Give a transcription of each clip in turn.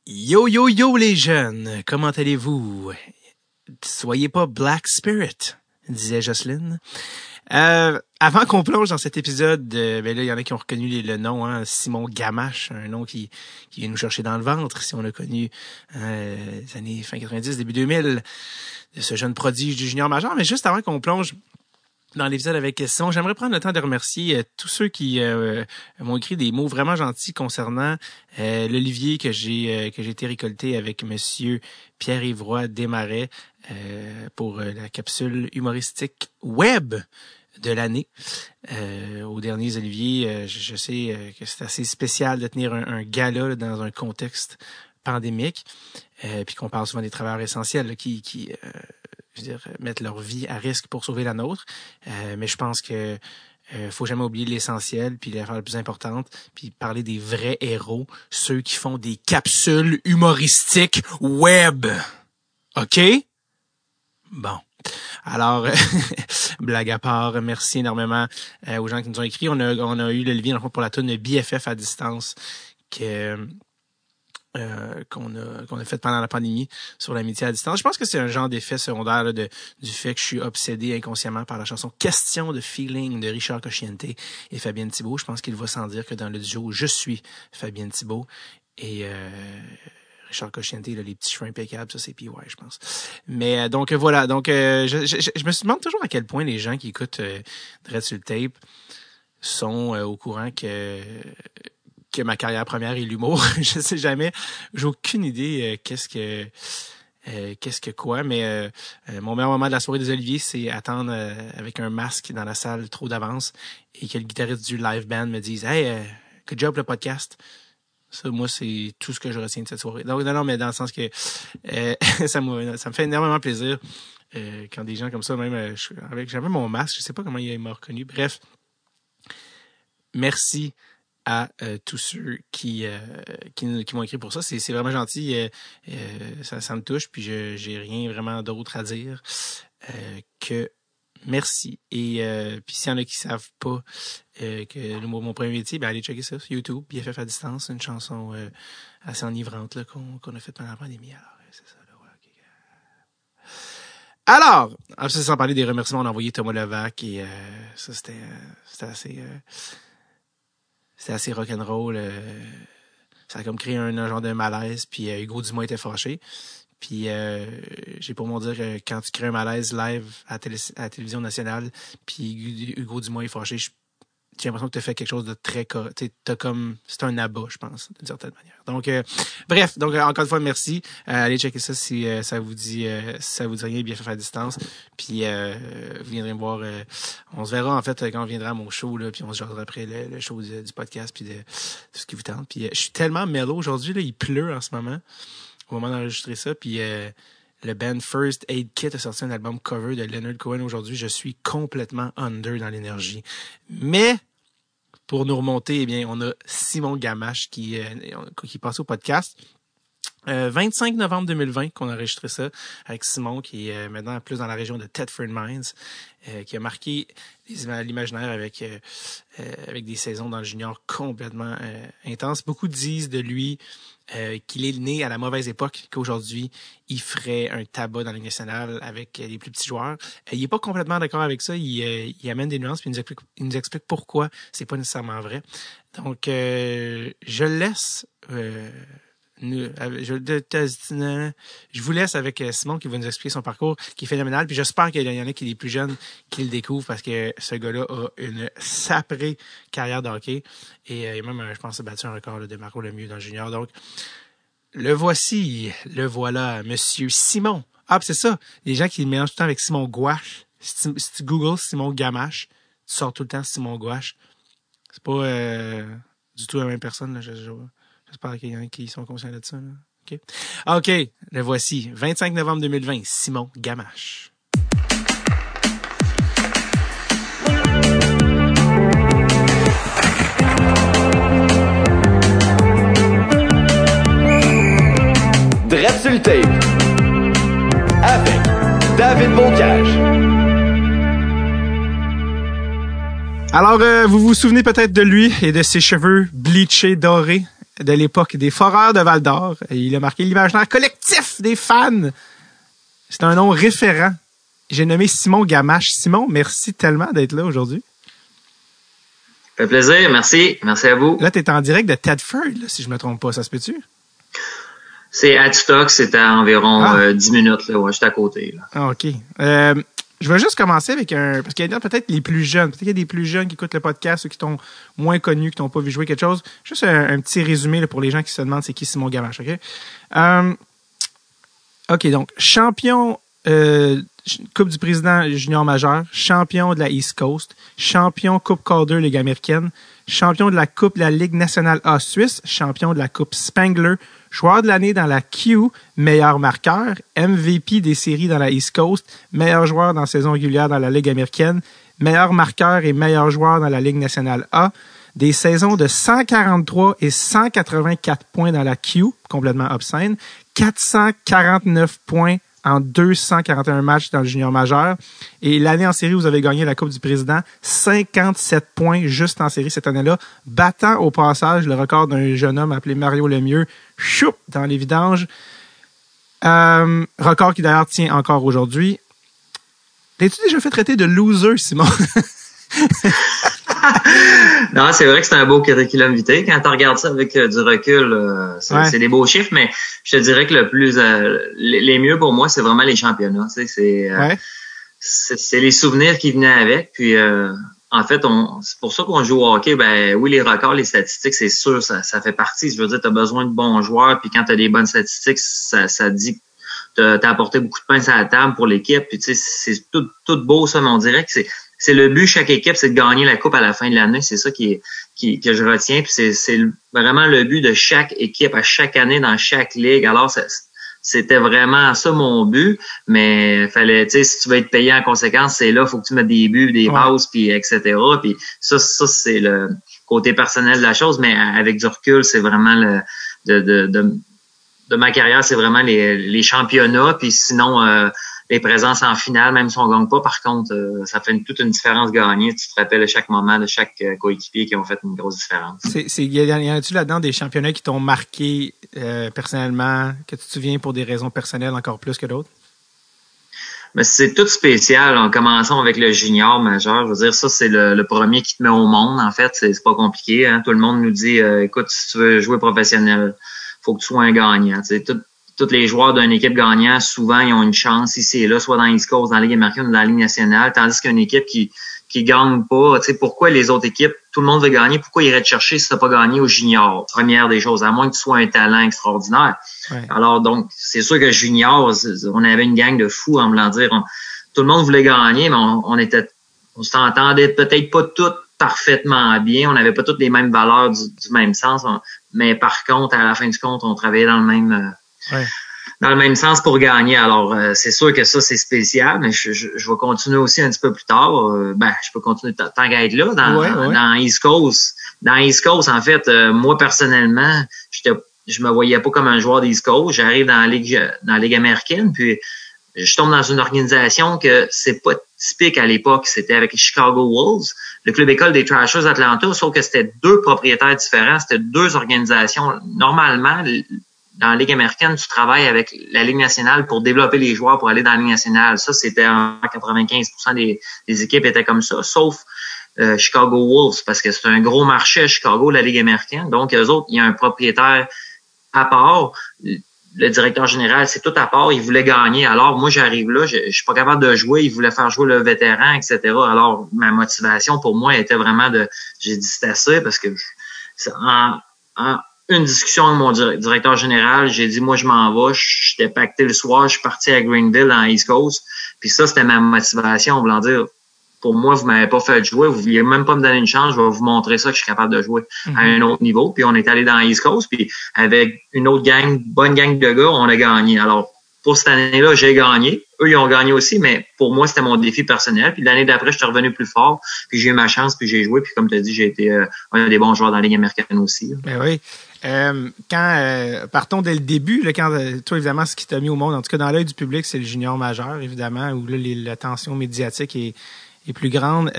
Yo, yo, yo, les jeunes! Comment allez-vous? Soyez pas Black Spirit, disait Jocelyne. Avant qu'on plonge dans cet épisode, ben là, il y en a qui ont reconnu le nom, hein, Simon Gamache, un nom qui vient nous chercher dans le ventre, si on a connu les années fin 90, début 2000, de ce jeune prodige du junior major. Mais juste avant qu'on plonge dans l'épisode avec Simon, j'aimerais prendre le temps de remercier tous ceux qui m'ont écrit des mots vraiment gentils concernant l'olivier que j'ai été récolté avec monsieur Pierre-Yves Roy Desmarais pour la capsule humoristique web de l'année. Aux derniers oliviers, je sais que c'est assez spécial de tenir un gala là, dans un contexte pandémique, puis qu'on parle souvent des travailleurs essentiels là, qui je veux dire, mettent leur vie à risque pour sauver la nôtre. Mais je pense que faut jamais oublier l'essentiel, puis l'affaire la plus importante, puis parler des vrais héros, ceux qui font des capsules humoristiques web. OK? Bon. Alors, blague à part, merci énormément aux gens qui nous ont écrit. On a eu l'olivier pour la toune BFF à distance qu'on a fait pendant la pandémie sur l'amitié à distance. Je pense que c'est un genre d'effet secondaire là, du fait que je suis obsédé inconsciemment par la chanson Question de Feeling de Richard Cocciante et Fabienne Thibault. Je pense qu'il va sans dire que dans le duo, je suis Fabienne Thibault et Richard Cocciante, là, les petits cheveux impeccables, ça c'est PY, je pense. Mais donc voilà, donc je me demande toujours à quel point les gens qui écoutent Dread sur le tape sont au courant que ma carrière première est l'humour. Je sais jamais. J'ai aucune idée qu'est-ce que quoi, mais mon meilleur moment de la soirée des Oliviers, c'est attendre avec un masque dans la salle trop d'avance et que le guitariste du live band me dise « Hey, good job le podcast ». Ça, moi, c'est tout ce que je retiens de cette soirée. Donc, non, mais dans le sens que ça me fait énormément plaisir quand des gens comme ça, même j'avais mon masque, je sais pas comment il m'a reconnu. Bref, merci à tous ceux qui m'ont écrit pour ça. C'est vraiment gentil. Ça me touche, puis j'ai rien vraiment d'autre à dire que merci. Et puis s'il y en a qui savent pas que mon premier métier, ben allez checker ça sur YouTube, BFF à distance, une chanson assez enivrante là, qu'on a faite pendant la pandémie. Alors, c'est ça. Là, ouais, okay. Alors, sans parler des remerciements, on a envoyé Thomas Levac et ça c'était assez rock'n'roll. Ça a comme créé un genre de malaise. Puis Hugo Dumas était fâché. Puis j'ai pour mon dire que quand tu crées un malaise live à la télévision nationale, puis Hugo Dumas est fâché, j'ai l'impression que tu as fait quelque chose de très... T'as comme... C'est un abat, je pense, d'une certaine manière. Donc, bref, donc encore une fois, merci. Allez checker ça si ça vous dit rien, BFF à distance. Puis vous viendrez me voir. On se verra, en fait, quand on viendra à mon show, là, puis on se jasera après le show du podcast, puis de tout ce qui vous tente. Puis je suis tellement mellow aujourd'hui, là, il pleut en ce moment, au moment d'enregistrer ça, puis... le band First Aid Kit a sorti un album cover de Leonard Cohen aujourd'hui. Je suis complètement under dans l'énergie. Mais, pour nous remonter, eh bien, on a Simon Gamache qui passe au podcast. 25 novembre 2020 qu'on a enregistré ça avec Simon qui est maintenant plus dans la région de Thetford Mines, qui a marqué l'imaginaire avec des saisons dans le junior complètement intenses. Beaucoup disent de lui qu'il est né à la mauvaise époque, qu'aujourd'hui il ferait un tabac dans la Ligue nationale avec les plus petits joueurs. Il est pas complètement d'accord avec ça. Il amène des nuances puis il nous explique pourquoi c'est pas nécessairement vrai. Donc je le laisse. Je vous laisse avec Simon qui va nous expliquer son parcours qui est phénoménal. Puis j'espère qu'il y en a qui les plus jeunes qui le découvrent parce que ce gars-là a une saprée carrière de hockey. Et même, je pense, a battu un record là, de Marco Lemieux dans le junior. Donc, le voilà, monsieur Simon. Ah, puis c'est ça. Les gens qui le mélangent tout le temps avec Simon Gouache. Si tu googles Simon Gamache, tu sors tout le temps Simon Gouache. C'est pas du tout la même personne, là, j'espère qu'il y en a qui sont conscients de ça. Là. OK, le voici. 25 novembre 2020, Simon Gamache. Dread sur le tape avec David Bocage. Alors, vous vous souvenez peut-être de lui et de ses cheveux bleachés dorés. de l'époque des Foreurs de Val-d'Or. Il a marqué l'imaginaire collectif des fans. C'est un nom référent. J'ai nommé Simon Gamache. Simon, merci tellement d'être là aujourd'hui. Ça fait plaisir, merci. Merci à vous. Là, tu es en direct de Tedford, là, si je me trompe pas. Ça se peut-tu? C'est à Tutoc, c'est à environ 10 minutes, là, juste à côté. Là. Ah, OK. Je vais juste commencer avec parce qu'il y a peut-être les plus jeunes. Peut-être qu'il y a des plus jeunes qui écoutent le podcast ou qui t'ont moins connu, qui t'ont pas vu jouer quelque chose. Juste un petit résumé là, pour les gens qui se demandent c'est qui Simon Gamache, OK? OK, donc, champion Coupe du Président junior majeur, champion de la East Coast, champion Coupe Calder Ligue américaine, champion de la Coupe de la Ligue nationale A suisse, champion de la Coupe Spangler, joueur de l'année dans la Q, meilleur marqueur, MVP des séries dans la East Coast, meilleur joueur dans la saison régulière dans la Ligue américaine, meilleur marqueur et meilleur joueur dans la Ligue nationale A, des saisons de 143 et 184 points dans la Q, complètement obscène, 449 points en 241 matchs dans le junior majeur. Et l'année en série, vous avez gagné la Coupe du Président, 57 points juste en série cette année-là, battant au passage le record d'un jeune homme appelé Mario Lemieux, choup, dans les vidanges. Record qui d'ailleurs tient encore aujourd'hui. T'es-tu déjà fait traiter de loser, Simon? Non, c'est vrai que c'est un beau curriculum vitae. Quand tu regardes ça avec du recul, c'est des beaux chiffres, mais je te dirais que le plus les mieux pour moi, c'est vraiment les championnats. Tu sais, c'est les souvenirs qui venaient avec. Puis en fait, c'est pour ça qu'on joue au hockey. Ben oui, les records, les statistiques, c'est sûr, ça fait partie. Je veux dire, tu as besoin de bons joueurs, puis quand tu as des bonnes statistiques, ça dit que t'as apporté beaucoup de pain sur la table pour l'équipe. Puis tu sais, c'est tout beau ça, mais on dirait que c'est le but de chaque équipe, c'est de gagner la coupe à la fin de l'année. C'est ça que je retiens. Puis c'est vraiment le but de chaque équipe à chaque année dans chaque ligue. Alors c'était vraiment ça mon but, mais fallait, tu sais, si tu veux être payé en conséquence, c'est là, faut que tu mettes des buts, des passes, puis etc. Puis ça c'est le côté personnel de la chose, mais avec du recul, c'est vraiment de ma carrière, c'est vraiment les championnats, puis sinon les présences en finale, même si on gagne pas, par contre, ça fait toute une différence gagnée. Tu te rappelles à chaque moment de chaque coéquipier qui ont fait une grosse différence. Y en a-tu là-dedans des championnats qui t'ont marqué personnellement, que tu te souviens pour des raisons personnelles encore plus que d'autres? Mais c'est tout spécial. En commençant avec le junior majeur, je veux dire, ça, c'est le premier qui te met au monde. En fait, c'est pas compliqué. Hein? Tout le monde nous dit, écoute, si tu veux jouer professionnel, faut que tu sois un gagnant. Tu sais, tous les joueurs d'une équipe gagnante, souvent, ils ont une chance ici et là, soit dans l'East Coast, dans la Ligue américaine ou dans la Ligue nationale, tandis qu'une équipe qui gagne pas, tu sais, pourquoi les autres équipes, tout le monde veut gagner, pourquoi ils iraient te chercher si t'as pas gagné au junior? Première des choses, à moins que tu sois un talent extraordinaire. Ouais. Alors, donc, c'est sûr que junior, on avait une gang de fous, en voulant dire, tout le monde voulait gagner, mais on s'entendait peut-être pas tous parfaitement bien, on n'avait pas toutes les mêmes valeurs du même sens, mais par contre, à la fin du compte, on travaillait dans le même sens pour gagner. Alors, c'est sûr que ça, c'est spécial, mais je vais continuer aussi un petit peu plus tard. Je peux continuer tant qu'à être là dans East Coast. Dans East Coast, en fait, moi, personnellement, je me voyais pas comme un joueur d'East Coast. J'arrive dans la Ligue américaine, puis je tombe dans une organisation que c'est pas typique à l'époque. C'était avec les Chicago Wolves, le club école des Trashers d'Atlanta, sauf que c'était deux propriétaires différents, c'était deux organisations. Normalement, dans la Ligue américaine, tu travailles avec la Ligue nationale pour développer les joueurs pour aller dans la Ligue nationale. Ça, c'était en 95% des équipes étaient comme ça, sauf Chicago Wolves, parce que c'est un gros marché à Chicago, la Ligue américaine. Donc, eux autres, il y a un propriétaire à part. Le directeur général, c'est tout à part. Il voulait gagner. Alors, moi, j'arrive là, je suis pas capable de jouer. Il voulait faire jouer le vétéran, etc. Alors, ma motivation pour moi était vraiment j'ai dit c'est assez parce que en une discussion avec mon directeur général, j'ai dit, moi, je m'en vais. J'étais pacté le soir. Je suis parti à Greenville, dans East Coast. Puis ça, c'était ma motivation, en voulant dire, pour moi, vous m'avez pas fait jouer. Vous vouliez même pas me donner une chance. Je vais vous montrer ça que je suis capable de jouer à un autre niveau. Puis on est allé dans East Coast. Puis avec une autre bonne gang de gars, on a gagné. Alors, pour cette année-là, j'ai gagné. Eux, ils ont gagné aussi, mais pour moi, c'était mon défi personnel. Puis l'année d'après, je suis revenu plus fort. Puis j'ai eu ma chance, puis j'ai joué. Puis comme tu as dit, j'ai été un des bons joueurs dans la Ligue américaine aussi. Ben oui. Partons dès le début, là, toi, évidemment, ce qui t'a mis au monde, en tout cas dans l'œil du public, c'est le junior majeur, évidemment, où là, la tension médiatique est plus grande.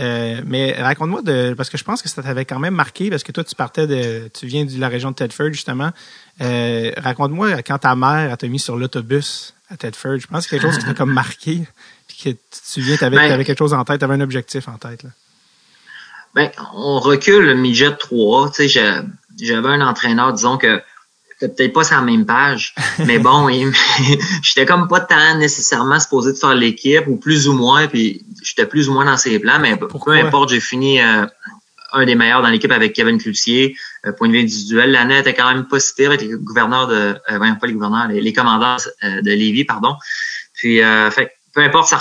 Mais raconte-moi parce que je pense que ça t'avait quand même marqué, parce que toi, tu viens de la région de Thetford, justement. Raconte-moi quand ta mère, elle t'a mis sur l'autobus à Thetford. Je pense que c'est quelque chose qui t'a comme marqué. Puis que tu te souviens, t'avais quelque chose en tête, t'avais un objectif en tête, là. Ben, on recule le midget 3. Tu sais, j'avais un entraîneur, disons que c'était peut-être pas sur la même page, mais bon, j'étais comme pas tant nécessairement supposé de faire l'équipe, ou plus ou moins, puis j'étais plus ou moins dans ses plans, mais Pourquoi? peu importe, j'ai fini un des meilleurs dans l'équipe avec Kevin Cloutier. Point de vue individuel, l'année était quand même pas si pire avec les gouverneurs pas les gouverneurs, les commandants de Lévis, pardon. Puis, fait peu importe,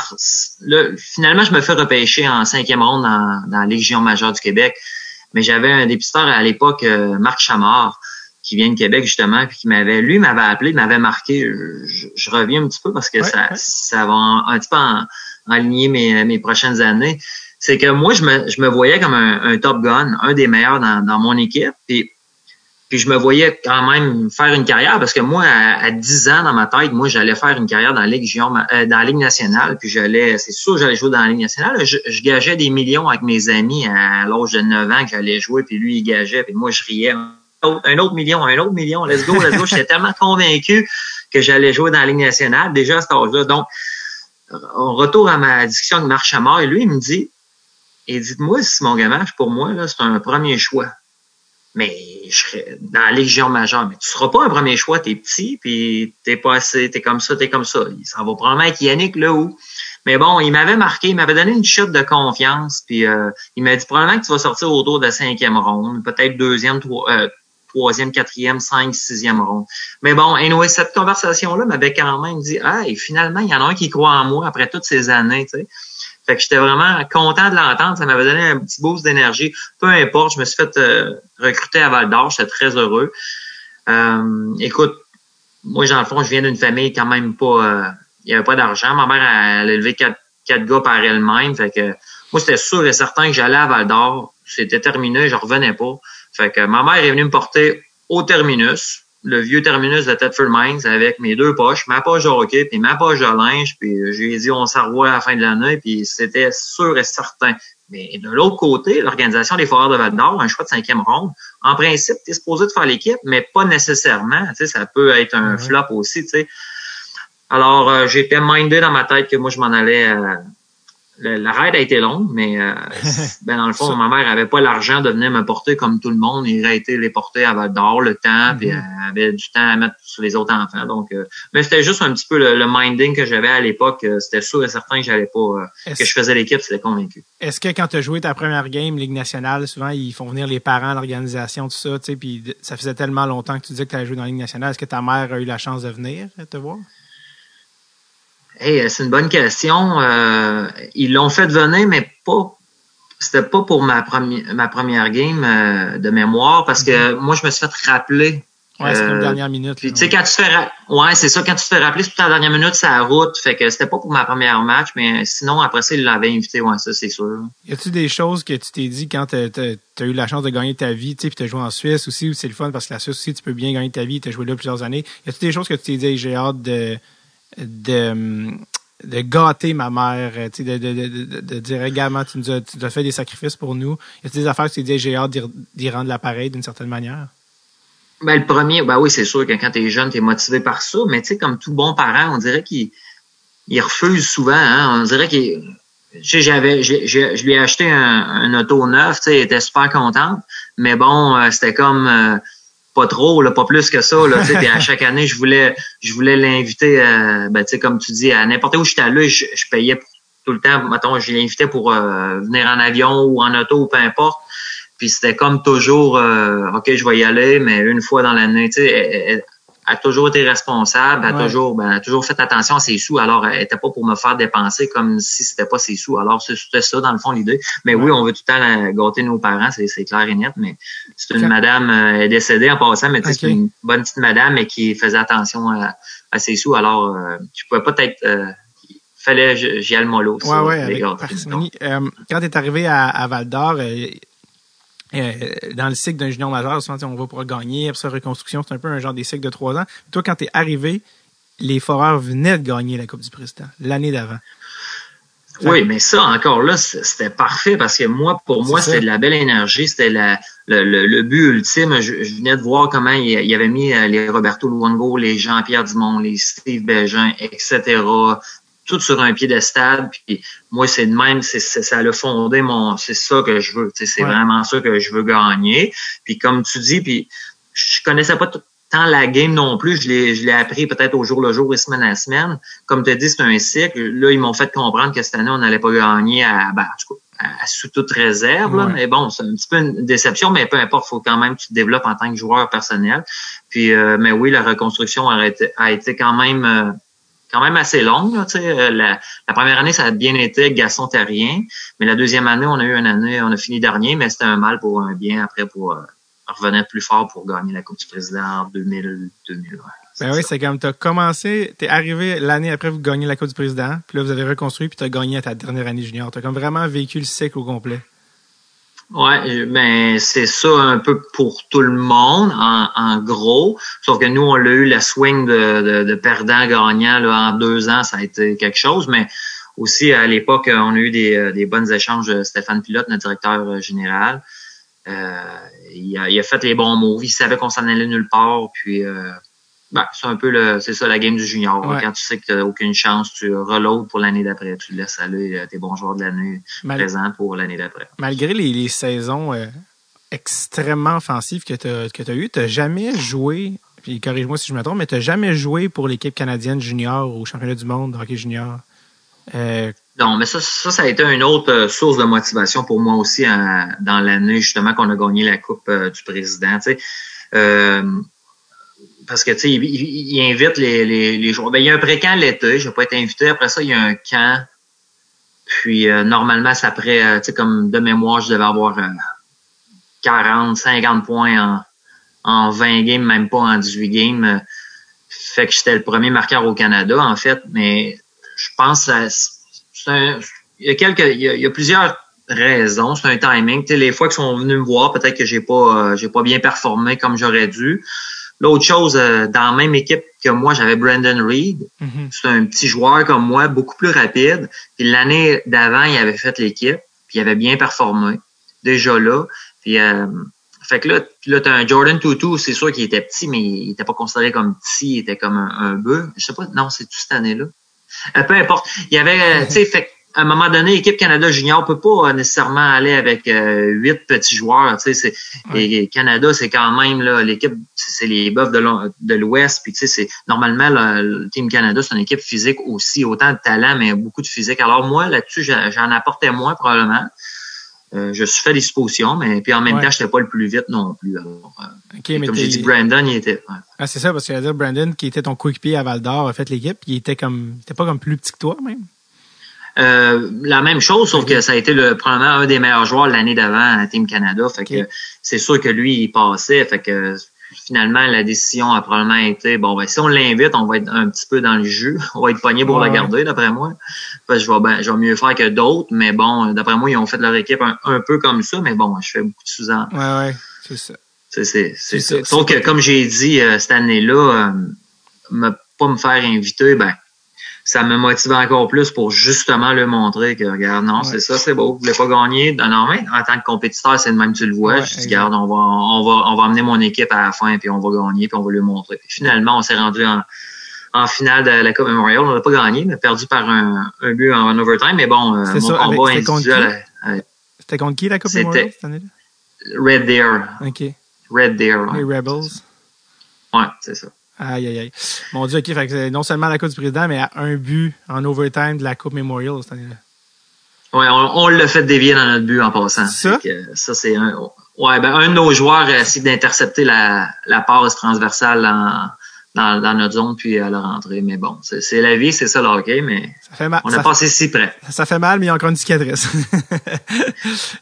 finalement, je me fais repêcher en 5e ronde dans la Légion majeure du Québec. Mais j'avais un dépisteur à l'époque, Marc Chamard, qui vient de Québec, justement, puis qui m'avait appelé, m'avait marqué. Je reviens un petit peu parce que ça va un petit peu enligner mes prochaines années. C'est que moi, je me voyais comme un top gun, un des meilleurs dans mon équipe. Puis je me voyais quand même faire une carrière parce que moi, à 10 ans dans ma tête, moi, j'allais faire une carrière dans la Ligue nationale. Puis c'est sûr que j'allais jouer dans la Ligue nationale. Je gageais des millions avec mes amis à l'âge de 9 ans que j'allais jouer. Puis lui, il gageait. Puis moi, je riais. Un autre million, let's go. J'étais tellement convaincu que j'allais jouer dans la Ligue nationale déjà à cet âge-là. Donc, on retourne à ma discussion avec Marc Chamard. Et lui, il me dit, dites-moi si mon Gamache, pour moi, là, c'est un premier choix. Mais je serais dans la Légion majeure. Mais tu seras pas un premier choix, t'es petit, puis t'es comme ça. Ça va probablement être Yannick Lehoux. Mais bon, il m'avait marqué, il m'avait donné une chute de confiance, puis il m'a dit probablement que tu vas sortir autour de la 5e ronde, peut-être 2e, 3e, 4e, 5e, 6e ronde. Mais bon, anyway, cette conversation-là m'avait quand même dit, finalement, il y en a un qui croit en moi après toutes ces années, tu sais. Fait que j'étais vraiment content de l'entendre. Ça m'avait donné un petit boost d'énergie. Peu importe, je me suis fait recruter à Val-d'Or. J'étais très heureux. Écoute, moi, dans le fond, je viens d'une famille quand même pas... il n'y avait pas d'argent. Ma mère, elle a élevé quatre gars par elle-même. Fait que moi, c'était sûr et certain que j'allais à Val-d'Or. C'était terminé, je revenais pas. Fait que ma mère est venue me porter au terminus, le vieux terminus de Thetford Mines, avec mes 2 poches, ma poche de hockey puis ma poche de linge, puis j'ai dit on s'en revoit à la fin de l'année, puis c'était sûr et certain. Mais de l'autre côté, l'organisation des Foreurs de Val-d'Or, un choix de 5e ronde, en principe, t'es supposé de faire l'équipe, mais pas nécessairement. Tu sais, ça peut être un flop aussi, tu sais. Alors, j'étais mindé dans ma tête que moi, je m'en allais... La raid a été longue, mais dans le fond, ma mère avait pas l'argent de venir me porter comme tout le monde. Il aurait été les porter à Val-d'Or, le temps, puis elle avait du temps à mettre sur les autres enfants. Donc, mais c'était juste un petit peu le minding que j'avais à l'époque. C'était sûr et certain que j'allais pas, que je faisais l'équipe, c'était convaincu. Est-ce que quand tu as joué ta première game, Ligue nationale, souvent, ils font venir les parents, l'organisation, tout ça, tu sais, puis ça faisait tellement longtemps que tu disais que tu allais jouer dans la Ligue nationale. Est-ce que ta mère a eu la chance de venir te voir? Hey, c'est une bonne question. Ils l'ont fait venir, mais c'était pas pour ma première game de mémoire, parce que moi, je me suis fait rappeler. Ouais, c'était une dernière minute. Puis, tu sais, quand tu te fais c'est ça, quand tu te fais rappeler, c'est tout à la dernière minute, c'est la route. Fait que c'était pas pour ma première match, mais sinon, après ça, ils l'avaient invité, ça, c'est sûr. Y a-tu des choses que tu t'es dit quand t'as eu la chance de gagner ta vie, tu sais, puis t'as joué en Suisse aussi, où c'est le fun, parce que la Suisse aussi, tu peux bien gagner ta vie, t'as joué là plusieurs années. Y a-tu des choses que tu t'es dit, hey, j'ai hâte de gâter ma mère, tu sais, de dire également, tu as fait des sacrifices pour nous. Y a-t-il des affaires que tu t'es dit, j'ai hâte d'y rendre l'appareil d'une certaine manière? Ben, le premier, oui, c'est sûr que quand t'es jeune, t'es motivé par ça, mais tu sais, comme tout bon parent, on dirait qu'il refuse souvent, hein. On dirait qu'il, tu sais, je lui ai acheté un auto neuf, tu sais, elle était super contente, mais bon, c'était comme, pas trop, là, pas plus que ça, là, tu sais, puis à chaque année, je voulais l'inviter, tu sais, comme tu dis, à n'importe où j'étais allé, je payais tout le temps, mettons, je l'invitais pour venir en avion ou en auto ou peu importe. Puis c'était comme toujours, OK, je vais y aller, mais une fois dans l'année, tu sais, elle a toujours été responsable, elle a toujours fait attention à ses sous, alors elle était pas pour me faire dépenser comme si c'était pas ses sous. Alors c'était ça, dans le fond, l'idée. Mais oui, on veut tout le temps gâter nos parents, c'est clair et net, mais c'est une madame, elle est décédée en passant, mais c'est une bonne petite madame, mais qui faisait attention à ses sous, alors je pouvais pas être... fallait j'y aille mollo. Avec parcimonie. Quand t'es arrivé à Val-d'Or, dans le cycle d'un junior majeur, souvent, on va pour gagner, après ça, reconstruction, c'est un peu un genre des cycles de 3 ans. Toi, quand t'es arrivé, les Foreurs venaient de gagner la Coupe du Président l'année d'avant. Oui, mais ça, encore là, c'était parfait parce que pour moi, c'était de la belle énergie. C'était le but ultime. Je venais de voir comment il avait mis les Roberto Luongo, les Jean-Pierre Dumont, les Steve Bégin, etc., tout sur un piédestal. Puis moi, c'est de même, ça a fondé c'est ça que je veux. C'est vraiment ça que je veux gagner. Puis comme tu dis, puis je connaissais pas tant la game non plus, je l'ai appris peut-être au jour le jour et semaine à semaine. Comme tu as dit, c'est un cycle. Là, ils m'ont fait comprendre que cette année, on n'allait pas gagner sous toute réserve. Là. Mais bon, c'est un petit peu une déception, mais peu importe, il faut quand même que tu te développes en tant que joueur personnel. Puis, mais oui, la reconstruction a été quand même assez longue. Là, la première année, ça a bien été avec Gaston Terrien, mais la deuxième année, on a fini dernier, mais c'était un mal pour un bien après pour revenir plus fort pour gagner la Coupe du Président en 2000. Ben oui, c'est comme t'as commencé, t'es arrivé l'année après vous gagnez la Coupe du Président, puis là vous avez reconstruit puis t'as gagné à ta dernière année junior. T'as comme vraiment vécu le cycle au complet. Ouais, ben c'est ça un peu pour tout le monde en gros. Sauf que nous on l'a eu la swing de perdant-gagnant là en 2 ans, ça a été quelque chose. Mais aussi à l'époque on a eu des bons échanges. Stéphane Pilote, notre directeur général. Il a fait les bons moves, il savait qu'on s'en allait nulle part, puis c'est un peu c'est ça la game du junior. Ouais. Quand tu sais que tu n'as aucune chance, tu reloads pour l'année d'après, tu laisses aller tes bons joueurs de l'année présents pour l'année d'après. Malgré les saisons extrêmement offensives que tu as eues, tu n'as jamais joué, puis corrige-moi si je me trompe, mais tu n'as jamais joué pour l'équipe canadienne junior au championnat du monde de hockey junior. Non, mais ça a été une autre source de motivation pour moi aussi dans l'année justement qu'on a gagné la Coupe du Président. Tu sais, parce que tu sais, il invite les joueurs. Ben il y a un pré-camp l'été, je vais pas être invité. Après ça, il y a un camp. Puis normalement, c'est après, tu sais, comme de mémoire, je devais avoir 40, 50 points en 20 games, même pas en 18 games. Fait que j'étais le premier marqueur au Canada en fait, mais je pense il y a plusieurs raisons. C'est un timing. Tu sais, les fois qu'ils sont venus me voir, peut-être que j'ai pas bien performé comme j'aurais dû. L'autre chose, dans la même équipe que moi, j'avais Brandon Reed. Mm-hmm. C'est un petit joueur comme moi, beaucoup plus rapide. Puis l'année d'avant, il avait fait l'équipe, puis il avait bien performé. Déjà là. Puis fait que là t'as un Jordan Tootoo, c'est sûr qu'il était petit, mais il était pas considéré comme petit, il était comme un bœuf. Je sais pas, non, c'est tout cette année-là. Peu importe. Il y avait, tu sais, fait à un moment donné, l'équipe Canada Junior peut pas nécessairement aller avec 8 petits joueurs. Tu sais, et Canada, c'est quand même là l'équipe, c'est les Buffs de l'Ouest. Puis tu sais, c'est normalement le Team Canada, c'est une équipe physique aussi, autant de talent, mais beaucoup de physique. Alors moi, là-dessus, j'en apportais moins probablement. Je suis fait des suppositions, mais puis en même temps, j'étais pas le plus vite non plus. Alors, mais comme j'ai dit, Brandon, il était. Ouais. Ah, c'est ça, parce que dire Brandon, qui était ton coéquipier à Val-d'Or, a fait l'équipe, il était pas comme plus petit que toi, même. La même chose, sauf que ça a été probablement un des meilleurs joueurs l'année d'avant à Team Canada. Fait que c'est sûr que lui, il passait. Fait que finalement, la décision a probablement été si on l'invite, on va être un petit peu dans le jus. On va être pogné pour le garder, d'après moi. Fait que je vais mieux faire que d'autres, mais bon, d'après moi, ils ont fait leur équipe un peu comme ça, mais bon, je fais beaucoup de sous-en. Ouais, c'est ça. C'est ça. Sauf que, comme j'ai dit, cette année-là, pas me faire inviter, ça me motive encore plus pour justement leur montrer que, regarde, non, c'est ça, c'est beau. Vous voulez pas gagner. Non, mais en tant que compétiteur, c'est de même tu le vois. Je dis, regarde, on va amener mon équipe à la fin, puis on va gagner, puis on va lui montrer. Puis finalement, on s'est rendu en finale de la Coupe Memorial. On n'a pas gagné, mais perdu par un but en overtime. Mais bon, mon combat individuel. C'était contre qui la Coupe Memorial cette année-là? Red Deer. OK. Red Deer. Les Rebels. Ouais, c'est ça. Aïe. Mon Dieu, OK, fait que non seulement la Coupe du Président, mais à un but en overtime de la Coupe Memorial cette année-là. Ouais, on l'a fait dévier dans notre but en passant. Ça? Ça, c'est un de nos joueurs a essayé d'intercepter la passe transversale dans notre zone puis à la rentrée. Mais bon, c'est la vie, c'est ça le hockey, mais ça fait mal, on a passé si près. Ça fait mal, mais il y a encore une cicatrice.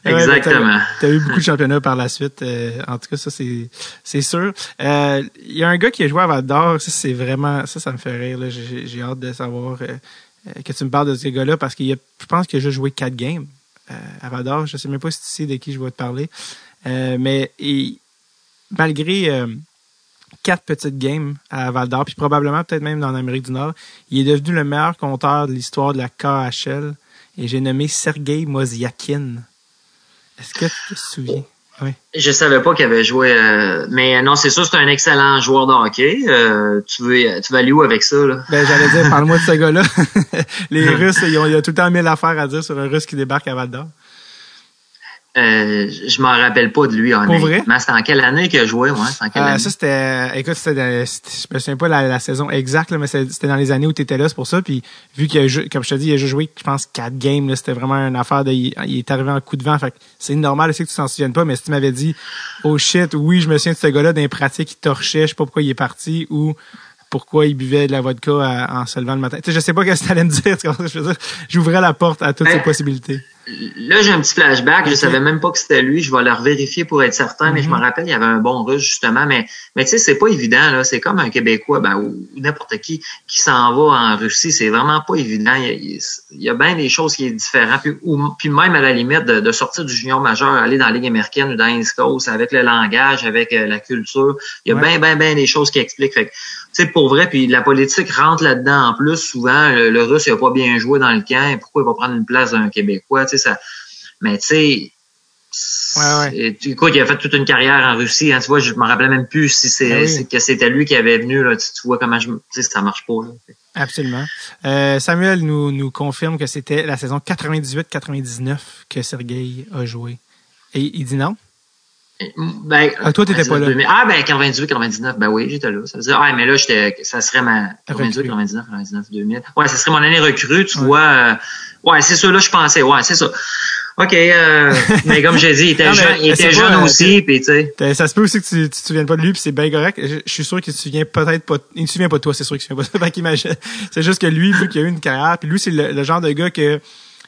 Exactement. T'as eu beaucoup de championnats par la suite. En tout cas, ça, c'est sûr. Il y a un gars qui a joué à Val-d'Or. Ça, c'est vraiment... Ça me fait rire. Là. J'ai hâte de savoir que tu me parles de ce gars-là parce je pense qu'il a juste joué 4 games à Val-d'Or. Je sais même pas si tu sais de qui je vais te parler. Mais malgré... 4 petites games à Val-d'Or, puis probablement peut-être même dans l'Amérique du Nord. Il est devenu le meilleur compteur de l'histoire de la KHL. et j'ai nommé Sergei Moziakin. Est-ce que tu te souviens? Oui. Je savais pas qu'il avait joué, mais non, c'est sûr, c'est un excellent joueur de hockey. Tu veux aller où avec ça, là? Ben, j'allais dire, parle-moi de ce gars-là. Les Russes, il y a tout le temps 1000 affaires à dire sur un Russe qui débarque à Val-d'Or. Je m'en rappelle pas de lui, honnêtement. Pour vrai? C'était en quelle année qu'il a joué, ouais? C'est en quelle année? Ça, écoute, je me souviens pas la saison exacte, là, mais c'était dans les années où tu étais là, c'est pour ça. Puis, vu comme je te dis, il a juste joué, je pense, 4 games, là, c'était vraiment une affaire il est arrivé en coup de vent. Fait que c'est normal aussi que tu t'en souviennes pas, mais si tu m'avais dit, oh shit, oui, je me souviens de ce gars-là, dans les pratiques, il torchait, je sais pas pourquoi il est parti, ou pourquoi il buvait de la vodka en se levant le matin. Tu sais, je sais pas ce que tu allais me dire, tu comprends ce que je veux dire. J'ouvrais la porte à toutes ces possibilités. Là, j'ai un petit flashback. Je savais même pas que c'était lui. Je vais le revérifier pour être certain, mais je me rappelle, il y avait un bon Russe, justement. Mais tu sais, c'est pas évident, là. C'est comme un Québécois, ou n'importe qui s'en va en Russie. C'est vraiment pas évident. Il y a bien des choses qui sont différentes. Puis même, à la limite, de sortir du junior majeur, aller dans la Ligue américaine ou dans l'East Coast, avec le langage, avec la culture. Il y a bien des choses qui expliquent. Fait que, tu sais, pour vrai, puis la politique rentre là-dedans en plus. Souvent, le Russe, il a pas bien joué dans le camp. Pourquoi il va prendre une place d'un Québécois? Tu sais, ça. Mais tu sais, écoute, il a fait toute une carrière en Russie. Hein, tu vois, je me rappelais même plus si c'est que c'était lui qui avait venu. Là, tu vois comment tu sais, ça marche pas. Là. Absolument. Samuel nous confirme que c'était la saison 98-99 que Sergei a joué. Et il dit non? Ben, toi, t'étais pas là. 2000. Ah, ben, 98-99, ben oui, j'étais là. Ça veut dire, mais là, ça serait ma 98-99, 2000. Ouais, ça serait mon année recrue, tu vois. Ouais, c'est ça, là, je pensais. Ouais, c'est ça. OK, mais comme j'ai dit, il était jeune aussi, puis tu sais. Ça se peut aussi que tu te souviennes pas de lui, puis c'est bien correct. Je suis sûr qu'il se souvient peut-être pas. Il se souvient pas de toi, c'est sûr qu'il se souvient pas de toi. C'est juste que lui, vu qu'il a eu une carrière, puis lui, c'est le genre de gars que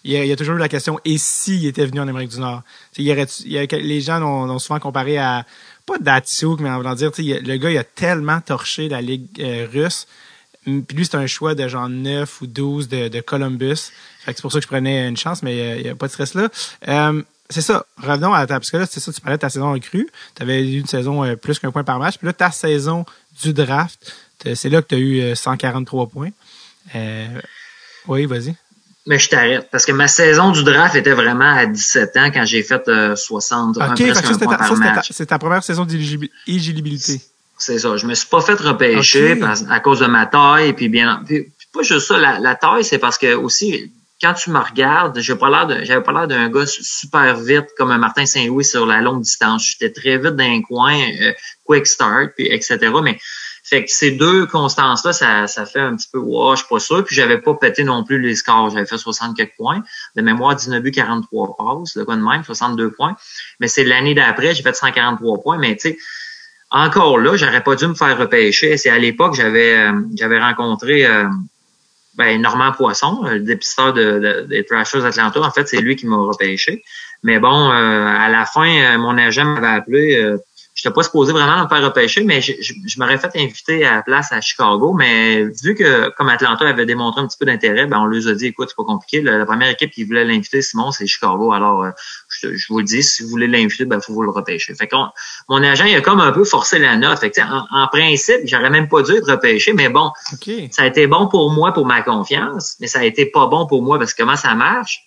il y a toujours eu la question, et s'il était venu en Amérique du Nord? Les gens ont souvent comparé à, pas Datsuk, mais en voulant dire, le gars, il a tellement torché la Ligue russe. Puis lui, c'est un choix de genre 9 ou 12 de Columbus. Fait que c'est pour ça que je prenais une chance, mais il n'y a pas de stress là. C'est ça. Revenons à parce que là, c'est ça, tu parlais de ta saison recrue. Tu avais eu une saison plus qu'un point par match. Puis là, ta saison du draft, c'est là que tu as eu 143 points. Oui, vas-y. Mais je t'arrête, parce que ma saison du draft était vraiment à 17 ans quand j'ai fait 60 presque un point par match. C'est ta première saison d'éligibilité. C'est ça. Je me suis pas fait repêcher à cause de ma taille. Puis pas juste ça. La taille, c'est parce que aussi, quand tu me regardes, j'avais pas l'air d'un gars super vite comme un Martin Saint-Louis sur la longue distance. J'étais très vite dans un coin, quick start, puis etc. Mais fait que ces deux constances-là, ça fait un petit peu, je suis pas sûr. Puis j'avais pas pété non plus les scores. J'avais fait 60 quelques points. De mémoire, 19 buts, 43 passes, le quoi de même, 62 points. Mais c'est l'année d'après, j'ai fait 143 points. Mais tu sais, encore là, j'aurais pas dû me faire repêcher. C'est à l'époque, j'avais rencontré Normand Poisson, le dépisteur des Thrashers d'Atlanta. En fait, c'est lui qui m'a repêché. Mais bon, à la fin, mon agent m'avait appelé. Je n'étais pas supposé vraiment me faire repêcher, mais je m'aurais fait inviter à la place à Chicago. Mais vu que, comme Atlanta avait démontré un petit peu d'intérêt, on leur a dit, écoute, c'est pas compliqué. La première équipe qui voulait l'inviter, Simon, c'est Chicago. Alors, je vous le dis, si vous voulez l'inviter, faut vous le repêcher. Fait que mon agent, il a comme un peu forcé la note. Fait que, en principe, j'aurais même pas dû être repêché, mais bon, Ça a été bon pour moi, pour ma confiance, mais ça a été pas bon pour moi parce que comment ça marche?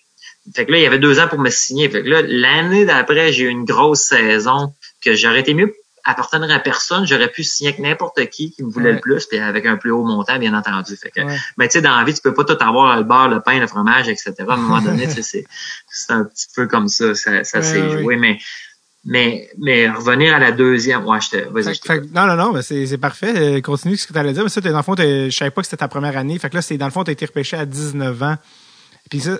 Fait que là, il y avait 2 ans pour me signer. Fait que là, l'année d'après, j'ai eu une grosse saison que j'aurais été mieux appartenir à personne. J'aurais pu signer avec n'importe qui me voulait le plus, puis avec un plus haut montant, bien entendu. Fait que, mais tu sais, dans la vie, tu peux pas tout avoir, le beurre, le pain, le fromage, etc. À un moment donné, c'est un petit peu comme ça s'est joué. Mais revenir à la deuxième, non, mais c'est parfait. Continue ce que tu allais dire. Mais ça, dans le fond, je savais pas que c'était ta première année. Fait que là, dans le fond, tu as été repêché à 19 ans. Puis ça,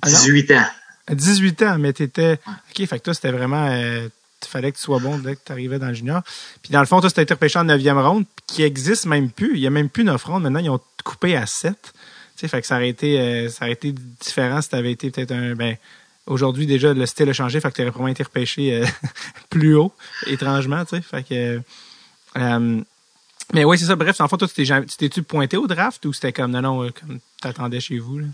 18 ans. À 18 ans, mais t'étais... OK, fait que toi, c'était vraiment... il fallait que tu sois bon dès que tu arrivais dans le junior. Puis dans le fond, toi, tu as été repêché en 9e ronde, qui existe même plus. Il n'y a même plus 9 rondes. Maintenant, ils ont coupé à 7. Tu sais, fait que ça aurait été différent si tu avais été peut-être aujourd'hui, déjà, le style a changé, fait que tu aurais probablement été repêché plus haut, étrangement, tu sais. Fait que... mais oui, c'est ça. Bref, en fait, toi, tu t'es-tu pointé au draft ou c'était comme, non, comme t'attendais chez vous, là?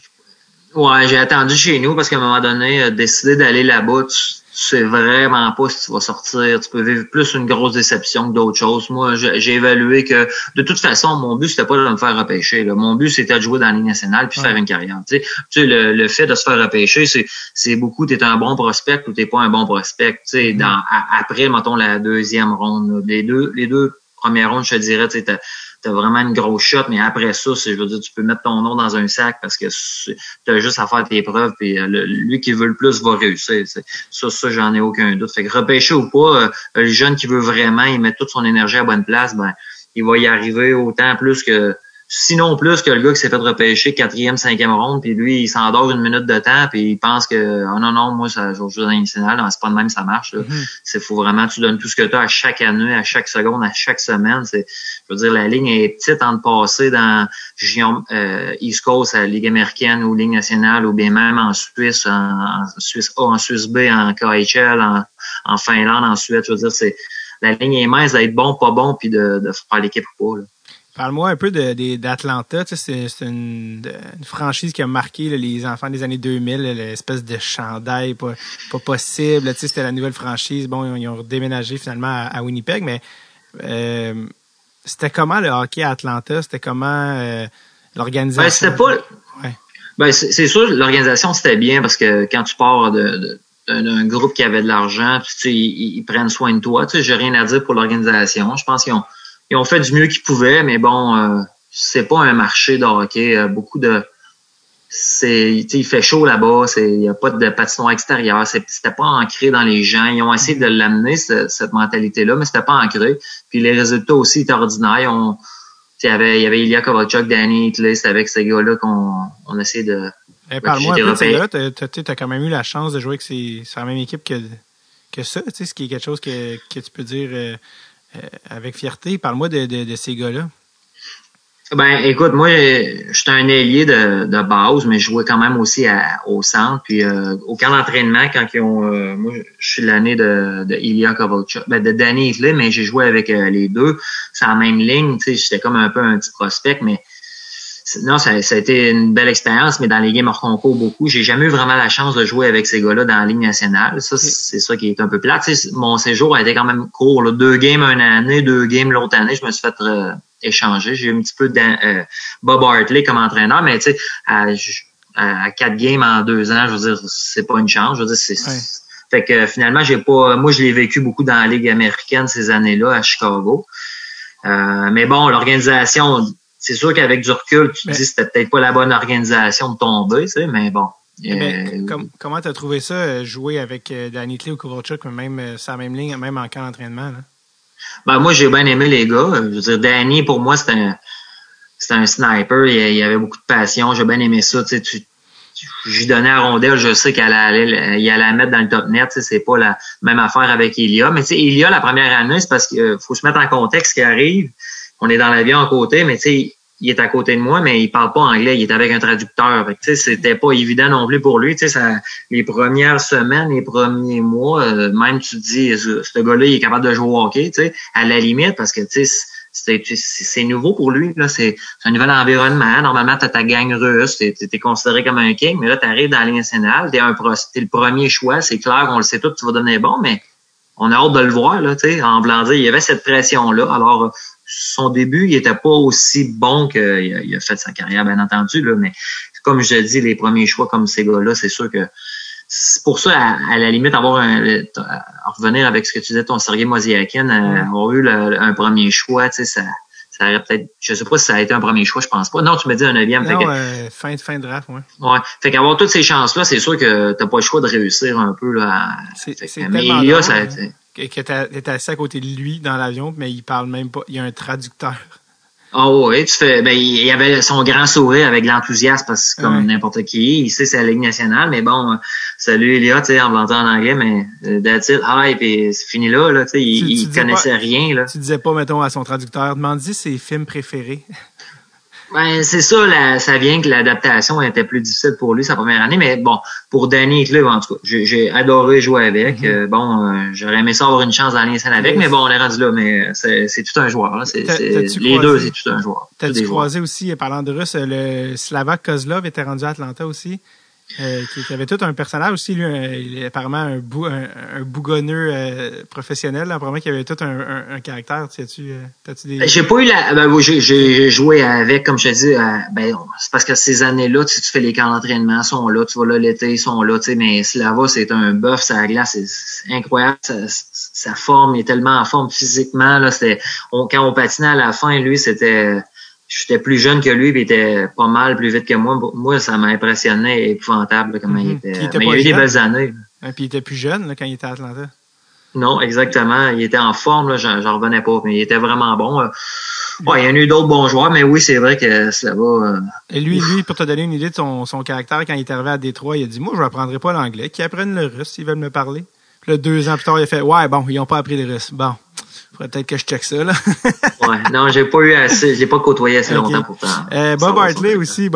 Ouais, j'ai attendu chez nous parce qu'à un moment donné, décider d'aller là-bas, tu sais vraiment pas si tu vas sortir. Tu peux vivre plus une grosse déception que d'autres choses. Moi, j'ai évalué que de toute façon, mon but, c'était pas de me faire repêcher. Là. Mon but, c'était de jouer dans la Ligue nationale puis faire une carrière. Tu sais, le fait de se faire repêcher, c'est beaucoup, t'es un bon prospect ou t'es pas un bon prospect. Tu sais, après, mettons, la deuxième ronde, là, les deux premières rondes, je te dirais, tu sais, t'as vraiment une grosse shot, mais après ça, je veux dire, tu peux mettre ton nom dans un sac parce que t'as juste à faire tes preuves, puis lui qui veut le plus va réussir. Ça, j'en ai aucun doute. Fait que repêcher ou pas, le jeune qui veut vraiment, il met toute son énergie à bonne place, ben, il va y arriver autant plus que, sinon plus que le gars qui s'est fait repêcher 4e, 5e ronde, puis lui, il s'endort une minute de temps, puis il pense que oh non, moi, ça, je joue dans l'international, non, c'est pas de même, ça marche. Là. Faut vraiment, tu donnes tout ce que tu as à chaque année, à chaque seconde, à chaque semaine. Je veux dire, la ligne est petite entre passer dans East Coast, à la Ligue américaine ou Ligue nationale, ou bien même en Suisse, en Suisse A, en Suisse B, en KHL, en Finlande, en Suède. Je veux dire, la ligne est mince d'être bon, pas bon, puis de faire l'équipe ou pas. Là. Parle-moi un peu d'Atlanta. Tu sais, c'est une franchise qui a marqué là, les enfants des années 2000, l'espèce de chandail pas possible. Tu sais, c'était la nouvelle franchise. Bon, ils ont déménagé finalement à Winnipeg, mais c'était comment le hockey à Atlanta? C'était comment l'organisation? Ben, c'était pas... Ouais. Ben, c'est sûr, l'organisation, c'était bien parce que quand tu pars d'un groupe qui avait de l'argent, tu sais, ils prennent soin de toi. Tu sais, j'ai rien à dire pour l'organisation. Je pense qu'ils ont fait du mieux qu'ils pouvaient, mais bon, c'est pas un marché de hockey. Beaucoup de... il fait chaud là-bas, il n'y a pas de patinoire extérieur, c'était pas ancré dans les gens. Ils ont essayé de l'amener, cette mentalité-là, mais c'était pas ancré. Puis les résultats aussi étaient ordinaires. Il y avait Ilya Kovalchuk, Danny Hitley, c'était avec ces gars-là qu'on essayait de... Parle-moi un peu de ces gars-là. T'as quand même eu la chance de jouer avec la même équipe que ça, ce qui est quelque chose que tu peux dire avec fierté. Parle-moi de ces gars-là. Ben, écoute, moi, j'étais un ailier de base, mais je jouais quand même aussi au centre. Puis au camp d'entraînement, quand ils ont... moi, je suis l'année de Ilya Kovalchuk, de Danny Hitley, mais j'ai joué avec les deux. C'est en même ligne, tu sais, j'étais comme un peu un petit prospect, mais non, ça a été une belle expérience, mais dans les games hors concours beaucoup. J'ai jamais eu vraiment la chance de jouer avec ces gars-là dans la Ligue nationale. Ça, c'est ça qui est un peu plate. Tu sais, mon séjour a été quand même court, là. 2 games une année, 2 games l'autre année. Je me suis fait échanger. J'ai eu un petit peu Bob Hartley comme entraîneur, mais tu sais, à 4 games en 2 ans, je veux dire, c'est pas une chance. Je veux dire, fait que finalement, moi, je l'ai vécu beaucoup dans la Ligue américaine ces années-là à Chicago. Mais bon, l'organisation, c'est sûr qu'avec du recul, tu te dis c'était peut-être pas la bonne organisation de tomber, tu sais, mais bon. Comment t'as trouvé ça, jouer avec Danny Hitley ou Kovalchuk, même sur la même ligne, même en camp d'entraînement, là? Ben, moi, j'ai bien aimé les gars. Je veux dire, Danny, pour moi, c'était un sniper. Il avait beaucoup de passion. J'ai bien aimé ça. Tu sais, j'y donnais à rondelle. Je sais il allait la mettre dans le top net. Tu sais, c'est pas la même affaire avec Ilya. Mais tu sais, Ilya, la première année, c'est parce qu'il faut se mettre en contexte ce qui arrive. On est dans l'avion à côté, mais tu sais, il est à côté de moi, mais il parle pas anglais, il est avec un traducteur. Fait que, tu sais, c'était pas évident non plus pour lui. Tu sais, les premières semaines, les premiers mois, même tu te dis, ce gars-là, il est capable de jouer au hockey, tu sais, à la limite, parce que, tu sais, c'est nouveau pour lui, là, c'est un nouvel environnement. Normalement, t'as ta gang russe, t'es considéré comme un king, mais là, t'arrives dans la Ligue nationale, t'es le premier choix, c'est clair, on le sait tout, tu vas donner bon, mais on a hâte de le voir, là, tu sais, en blanc dire, il y avait cette pression-là. Alors, son début, il était pas aussi bon qu'il a fait sa carrière, bien entendu, là, mais comme je te dis, les premiers choix comme ces gars-là, c'est sûr que c'est pour ça, à la limite, revenir avec ce que tu disais, ton Sergei Mosiakin, avoir eu un premier choix, tu sais, ça aurait peut-être, je sais pas si ça a été un premier choix, je pense pas. Non, tu me dis un 9e. Non, fin de draft, ouais. Ouais. Fait qu'avoir toutes ces chances-là, c'est sûr que t'as pas le choix de réussir un peu, là. Mais Ilya, ça a été... que t'es assis à côté de lui dans l'avion, mais il parle même pas. Il y a un traducteur. Oh oui, il avait son grand sourire avec l'enthousiasme parce que comme n'importe qui, il sait c'est la Ligue nationale, mais bon, salut Ilya, tu sais, en l'entendant en anglais, mais that's it, hi, puis c'est fini là, tu sais, il connaissait rien, là. Tu disais pas, mettons, à son traducteur, demande-y ses films préférés. Ben, c'est ça, ça vient que l'adaptation était plus difficile pour lui sa première année, mais bon, pour Danny Hitley, en tout cas, j'ai adoré jouer avec. J'aurais aimé ça avoir une chance dans l'INSN avec, mais bon, on est rendu là, mais c'est tout un joueur, là. Les deux, c'est tout un joueur. T'as-tu croisé aussi, parlant de russe, le Slavak Kozlov était rendu à Atlanta aussi? Qui avait tout un personnage aussi, lui, il est apparemment un bougonneux professionnel, là, apparemment qu'il avait tout un caractère. T'as-tu des... J'ai pas eu j'ai joué avec, comme je te dis, c'est parce que ces années-là, tu fais les camps d'entraînement, ils sont là, tu vas là l'été, ils sont là, tu sais, mais Slava, c'est un bœuf, ça glace, c'est incroyable, sa forme, il est tellement en forme physiquement, là, quand on patinait à la fin, lui, j'étais plus jeune que lui, puis il était pas mal plus vite que moi. Moi, ça m'a impressionné, épouvantable, comment il était. Mais il a eu des belles années. Puis il était plus jeune là, quand il était à Atlanta. Non, exactement. Il était en forme, là, j'en revenais pas, mais il était vraiment bon. Ouais, il y en a eu d'autres bons joueurs, mais oui, c'est vrai que ça va. Et lui, pour te donner une idée de son caractère, quand il est arrivé à Détroit, il a dit moi, je n'apprendrai pas l'anglais, qu'ils apprennent le russe s'ils veulent me parler. Puis là, 2 ans plus tard, il a fait ouais, bon, ils n'ont pas appris le russe. Bon. Faudrait peut-être que je check ça, là. Ouais, non, j'ai pas côtoyé assez longtemps pourtant. Bob Hartley aussi,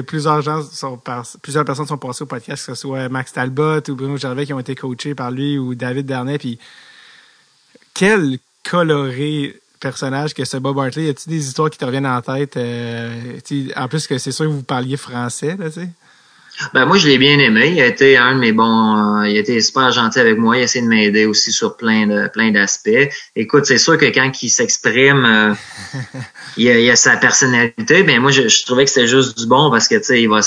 plusieurs personnes sont passées au podcast, que ce soit Max Talbot ou Bruno Gervais qui ont été coachés par lui ou David Darnay, puis quel coloré personnage que ce Bob Hartley. Y a-t-il des histoires qui te reviennent en tête? En plus que c'est sûr que vous parliez français, là, tu sais. Ben moi je l'ai bien aimé. Il a été un de mes bons. Il a été super gentil avec moi. Il a essayé de m'aider aussi sur plein d'aspects. Écoute, c'est sûr que quand il s'exprime, il a sa personnalité. Ben moi je trouvais que c'était juste du bon parce que tu sais il va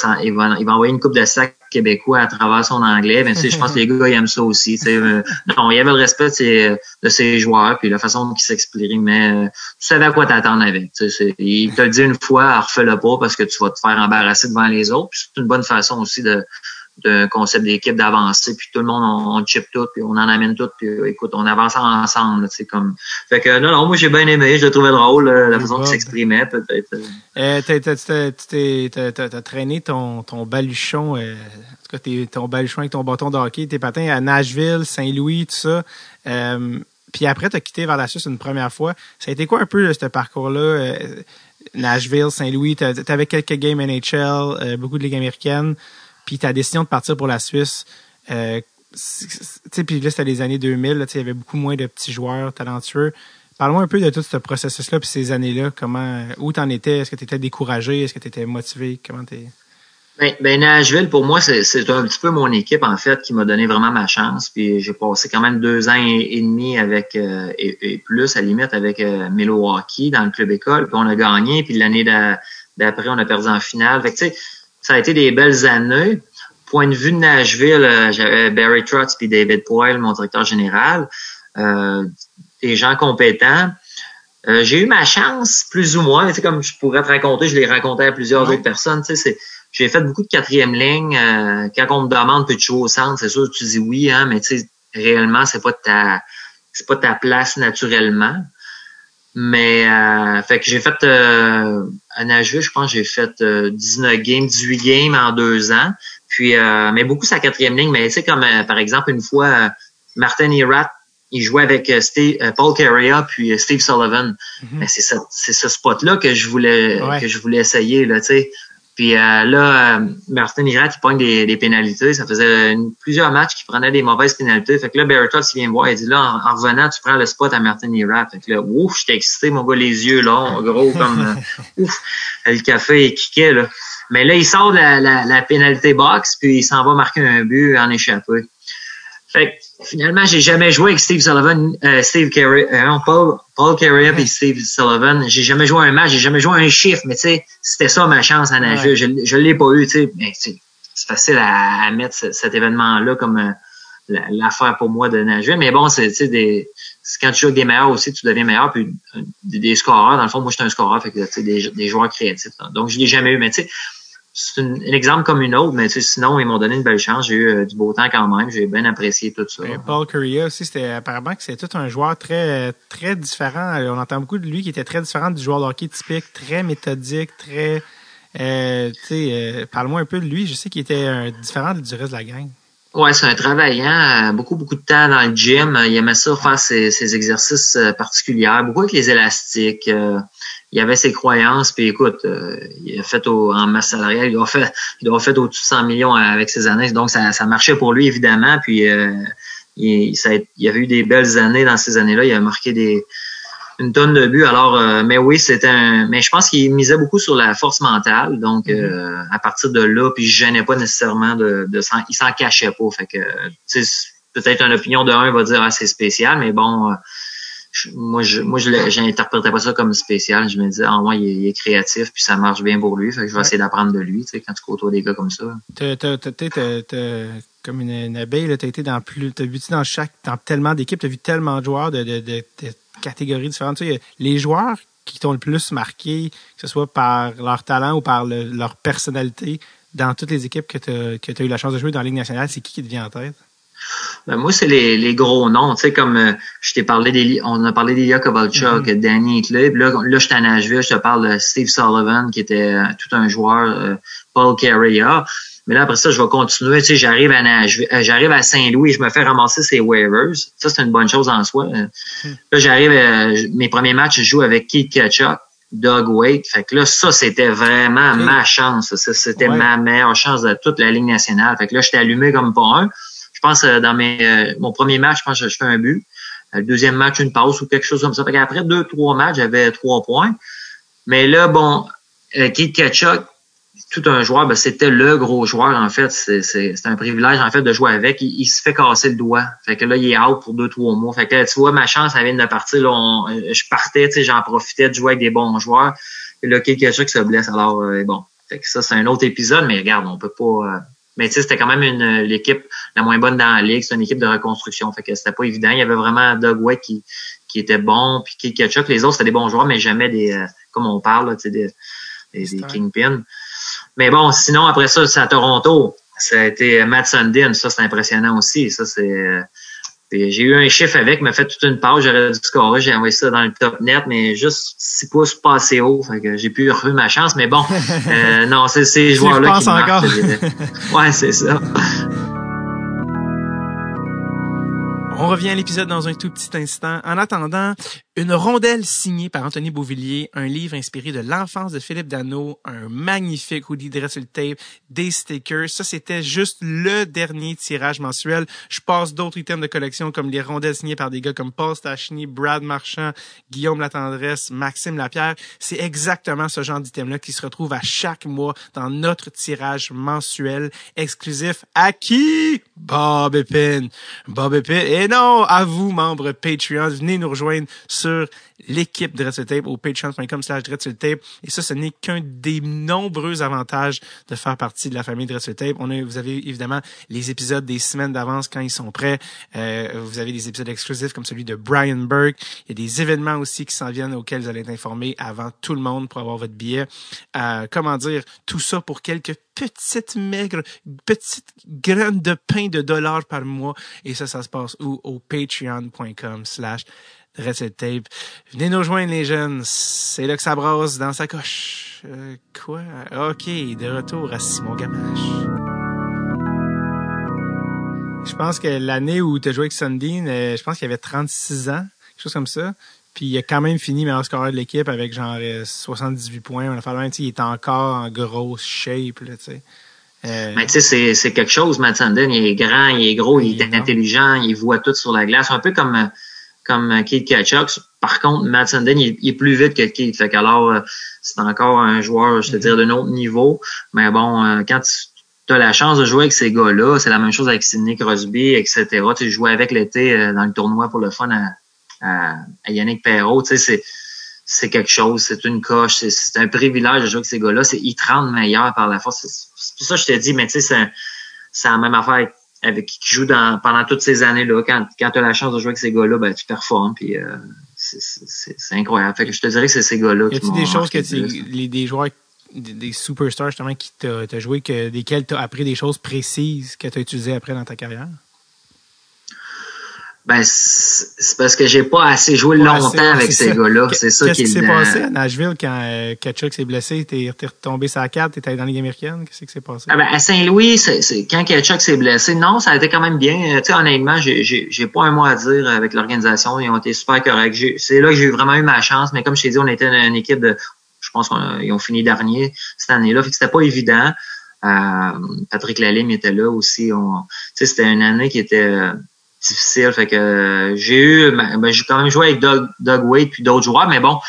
envoyer une coupe de sac québécois à travers son anglais. Ben tu sais je pense que les gars ils aiment ça aussi. Non, il y avait le respect de ses joueurs puis la façon qu'il s'exprime. Mais tu savais à quoi t'attendre avec. Il te le dit une fois, refais-le pas parce que tu vas te faire embarrasser devant les autres. Puis c'est une bonne façon aussi de concept d'équipe d'avancer, puis tout le monde on chip tout, puis on en amène tout, puis écoute, on avance ensemble, tu sais comme. Fait que non, moi j'ai bien aimé, je le trouvais drôle la façon qu'il s'exprimait peut-être. T'as traîné ton baluchon, en tout cas ton baluchon avec ton bâton de hockey, tes patins à Nashville, Saint-Louis, tout ça. Puis après t'as quitté vers la Suisse une première fois. Ça a été quoi un peu ce parcours-là? Nashville, Saint-Louis, t'avais quelques games NHL, beaucoup de ligues américaines, puis ta décision de partir pour la Suisse, tu sais, puis là, c'était les années 2000, là, il y avait beaucoup moins de petits joueurs talentueux. Parle-moi un peu de tout ce processus-là, puis ces années-là, où t'en étais? Est-ce que t'étais découragé? Est-ce que t'étais motivé? Comment t'es... Ben Nashville, pour moi, c'est un petit peu mon équipe, en fait, qui m'a donné vraiment ma chance. Puis j'ai passé quand même 2 ans et demi avec et plus, à la limite, avec Milwaukee dans le club école. Puis on a gagné. Puis l'année d'après, on a perdu en finale. Fait que tu sais, ça a été des belles années. Point de vue de Nashville, j'avais Barry Trotz puis David Poile, mon directeur général. Des gens compétents. J'ai eu ma chance, plus ou moins. Tu sais, comme je pourrais te raconter, je l'ai raconté à plusieurs autres personnes. Tu sais, j'ai fait beaucoup de 4e ligne. Quand on me demande peux-tu jouer au centre, c'est sûr que tu dis oui, hein, mais tu sais, réellement, c'est pas ta place naturellement. Mais fait que j'ai fait à Nashville, je pense que j'ai fait 19 games, 18 games en 2 ans. Puis mais beaucoup sa 4e ligne, mais tu sais, comme par exemple, une fois Martin Erat, il jouait avec Paul Kariya puis Steve Sullivan. Mais c'est ce spot-là que je voulais essayer, là, tu sais. Puis Martin Erat, il pogne des pénalités. Ça faisait plusieurs matchs qu'il prenait des mauvaises pénalités. Fait que là, Barry Trotz, il vient me voir. Il dit, là, en revenant, tu prends le spot à Martin Erat. Fait que là, ouf, j'étais excité, mon gars, les yeux longs, gros, comme ouf, le café, il kickait, là. Mais là, il sort de la pénalité box, puis il s'en va marquer un but en échappé. Fait que finalement, j'ai jamais joué avec Steve Sullivan, Paul Kariya et Steve Sullivan. J'ai jamais joué un match, j'ai jamais joué un chiffre, mais tu sais, c'était ça ma chance à Nashville. Je l'ai pas eu, tu sais. Mais c'est facile à mettre cet événement-là comme l'affaire pour moi de Nashville. Mais bon, c'est quand tu joues avec des meilleurs aussi, tu deviens meilleur. Puis des scoreurs, dans le fond, moi j'étais un scoreur, fait que tu sais, des joueurs créatifs. Donc je l'ai jamais eu, mais tu sais. C'est un exemple comme une autre, mais tu sais, sinon, ils m'ont donné une belle chance. J'ai eu du beau temps quand même. J'ai bien apprécié tout ça. Paul Kariya aussi, apparemment que c'est tout un joueur très, très différent. On entend beaucoup de lui qui était très différent du joueur de hockey typique, très méthodique, très, parle-moi un peu de lui. Je sais qu'il était différent du reste de la gang. Ouais, c'est un travaillant, beaucoup de temps dans le gym. Il aimait ça faire ses exercices particuliers, beaucoup avec les élastiques. Il avait ses croyances, puis écoute, il a fait en masse salariale, il doit faire au-dessus de 100 millions avec ses années, donc ça marchait pour lui évidemment, puis il avait eu des belles années dans ces années-là, il a marqué une tonne de buts. Alors, mais oui, mais je pense qu'il misait beaucoup sur la force mentale. Donc, à partir de là, puis je gênais pas nécessairement il s'en cachait pas. Fait que, tu sais, peut-être une opinion de un va dire, c'est spécial, mais bon, moi, j'interprétais pas ça comme spécial. Je me disais, moi, il est créatif, puis ça marche bien pour lui. Fait que je vais essayer d'apprendre de lui, tu sais, quand tu côtoies des gars comme ça. Comme une abeille, là, t'as vu dans tellement d'équipes, t'as vu tellement de joueurs de catégories différentes. Tu sais, les joueurs qui t'ont le plus marqué, que ce soit par leur talent ou par leur personnalité, dans toutes les équipes que t'as eu la chance de jouer dans la Ligue nationale, c'est qui te vient en tête? Ben moi, c'est les gros noms, tu sais, comme je t'ai parlé on a parlé d'Ilya Kovalchuk, Danny Hinckley, là, je suis à Nashville, je te parle de Steve Sullivan, qui était tout un joueur, Paul Kariya. Mais là, après ça, je vais continuer, tu sais, j'arrive à Nashville, j'arrive à Saint-Louis, je me fais ramasser ces waivers. Ça, c'est une bonne chose en soi. Là, j'arrive, mes premiers matchs, je joue avec Keith Tkachuk, Doug Weight. Fait que là, ça, c'était vraiment ma chance. Ça, c'était ma meilleure chance de toute la Ligue nationale. Fait que là, j'étais allumé comme pas un. Je pense dans mon premier match, je pense que je fais un but. Le deuxième match, une passe ou quelque chose comme ça. Fait qu'après 2-3 matchs, j'avais 3 points. Mais là, bon, Keith Tkachuk, tout un joueur, ben c'était le gros joueur, en fait. C'est un privilège, en fait, de jouer avec. Il se fait casser le doigt. Fait que là, il est out pour 2-3 mois. Fait que tu vois, ma chance, elle vient de partir. Là, je partais, tu sais, j'en profitais de jouer avec des bons joueurs. Et là, Keith Tkachuk se blesse. Alors, bon. Fait que ça, c'est un autre épisode, mais regarde, on peut pas... Mais tu sais, c'était quand même l'équipe la moins bonne dans la ligue. C'est une équipe de reconstruction. Fait que c'était pas évident. Il y avait vraiment Doug Weight qui était bon, puis Keith Tkachuk. Les autres, c'était des bons joueurs, mais jamais des, comme on parle, là, tu sais, des kingpins. Mais bon, sinon, après ça, c'est à Toronto. Ça a été Matt Sundin. Ça, c'est impressionnant aussi. Ça, c'est... j'ai eu un chiffre avec, m'a fait toute une page, j'aurais dû scorer, j'ai envoyé ça dans le top net, mais juste 6 pouces pas assez haut, fait que j'ai pu refaire ma chance, mais bon, non, c'est ces joueurs-là qui me marquent. Ouais, c'est ça. On revient à l'épisode dans un tout petit instant. En attendant, une rondelle signée par Anthony Beauvillier, un livre inspiré de l'enfance de Philippe Danault, un magnifique hoodie de Dress sur le tape, des stickers. Ça, c'était juste le dernier tirage mensuel. Je passe d'autres items de collection comme les rondelles signées par des gars comme Paul Stachny, Brad Marchand, Guillaume Latendresse, Maxime Lapierre. C'est exactement ce genre d'item-là qui se retrouve à chaque mois dans notre tirage mensuel exclusif. À qui? Bob Epine. Bob Epine. Et non, à vous, membres Patreon, venez nous rejoindre sur l'équipe Dress sur le tape au patreon.com/Dress sur le tape. Et ça, ce n'est qu'un des nombreux avantages de faire partie de la famille Dress sur le tape. Vous avez évidemment les épisodes des semaines d'avance quand ils sont prêts. Vous avez des épisodes exclusifs comme celui de Brian Burke. Il y a des événements aussi qui s'en viennent auxquels vous allez être informés avant tout le monde pour avoir votre billet. Comment dire, tout ça pour quelques petites graines de pain de dollars par mois. Et ça se passe où? Au patreon.com/Dress sur le tape. Venez nous rejoindre, les jeunes. C'est là que ça brasse dans sa coche. Quoi? OK, de retour à Simon Gamache. Je pense que l'année où tu as joué avec Sundin, je pense qu'il avait 36 ans, quelque chose comme ça. Puis il a quand même fini meilleur scoreur de l'équipe avec genre 78 points. On a fait il est encore en grosse shape, là, tu sais. Mais tu sais, c'est quelque chose, Matt Sundin. Il est grand, il est gros, il est intelligent, il voit tout sur la glace. Un peu comme Keith Tkachuk. Par contre, Matt Sundin, il est plus vite que Keith. Fait qu'alors, c'est encore un joueur, je te dirais, d'un autre niveau. Mais bon, quand tu as la chance de jouer avec ces gars-là, c'est la même chose avec Sidney Crosby, etc. Tu jouais avec l'été dans le tournoi pour le fun à Yannick Perreault, tu sais, c'est quelque chose, c'est une coche, c'est un privilège de jouer avec ces gars-là, ils te rendent meilleur par la force. C'est pour ça que je te dis, mais tu sais, c'est la même affaire avec qui joue pendant toutes ces années-là. Quand tu as la chance de jouer avec ces gars-là, ben tu performes, puis c'est incroyable. Fait que je te dirais que c'est ces gars-là qui m'ont des choses que des joueurs, des superstars justement qui t'as joué, desquels tu as appris des choses précises que tu as utilisées après dans ta carrière? Ben, c'est parce que j'ai pas assez joué longtemps avec ces gars-là. C'est ça qui est... Qu'est-ce qui s'est passé à Nashville quand Tkachuk s'est blessé? T'es retombé sur la carte, t'es allé dans la Ligue américaine? Qu'est-ce qui s'est passé? Ah ben, à Saint-Louis, quand Tkachuk s'est blessé, non, ça a été quand même bien. Tu sais, honnêtement, j'ai pas un mot à dire avec l'organisation. Ils ont été super corrects. C'est là que j'ai vraiment eu ma chance. Mais comme je t'ai dit, on était une équipe de... Je pense qu'ils ont fini dernier cette année-là. Fait que c'était pas évident. Patrick Lalime était là aussi. Tu sais, c'était une année qui était... difficile. Fait que j'ai quand même joué avec Doug Wade puis d'autres joueurs, mais bon,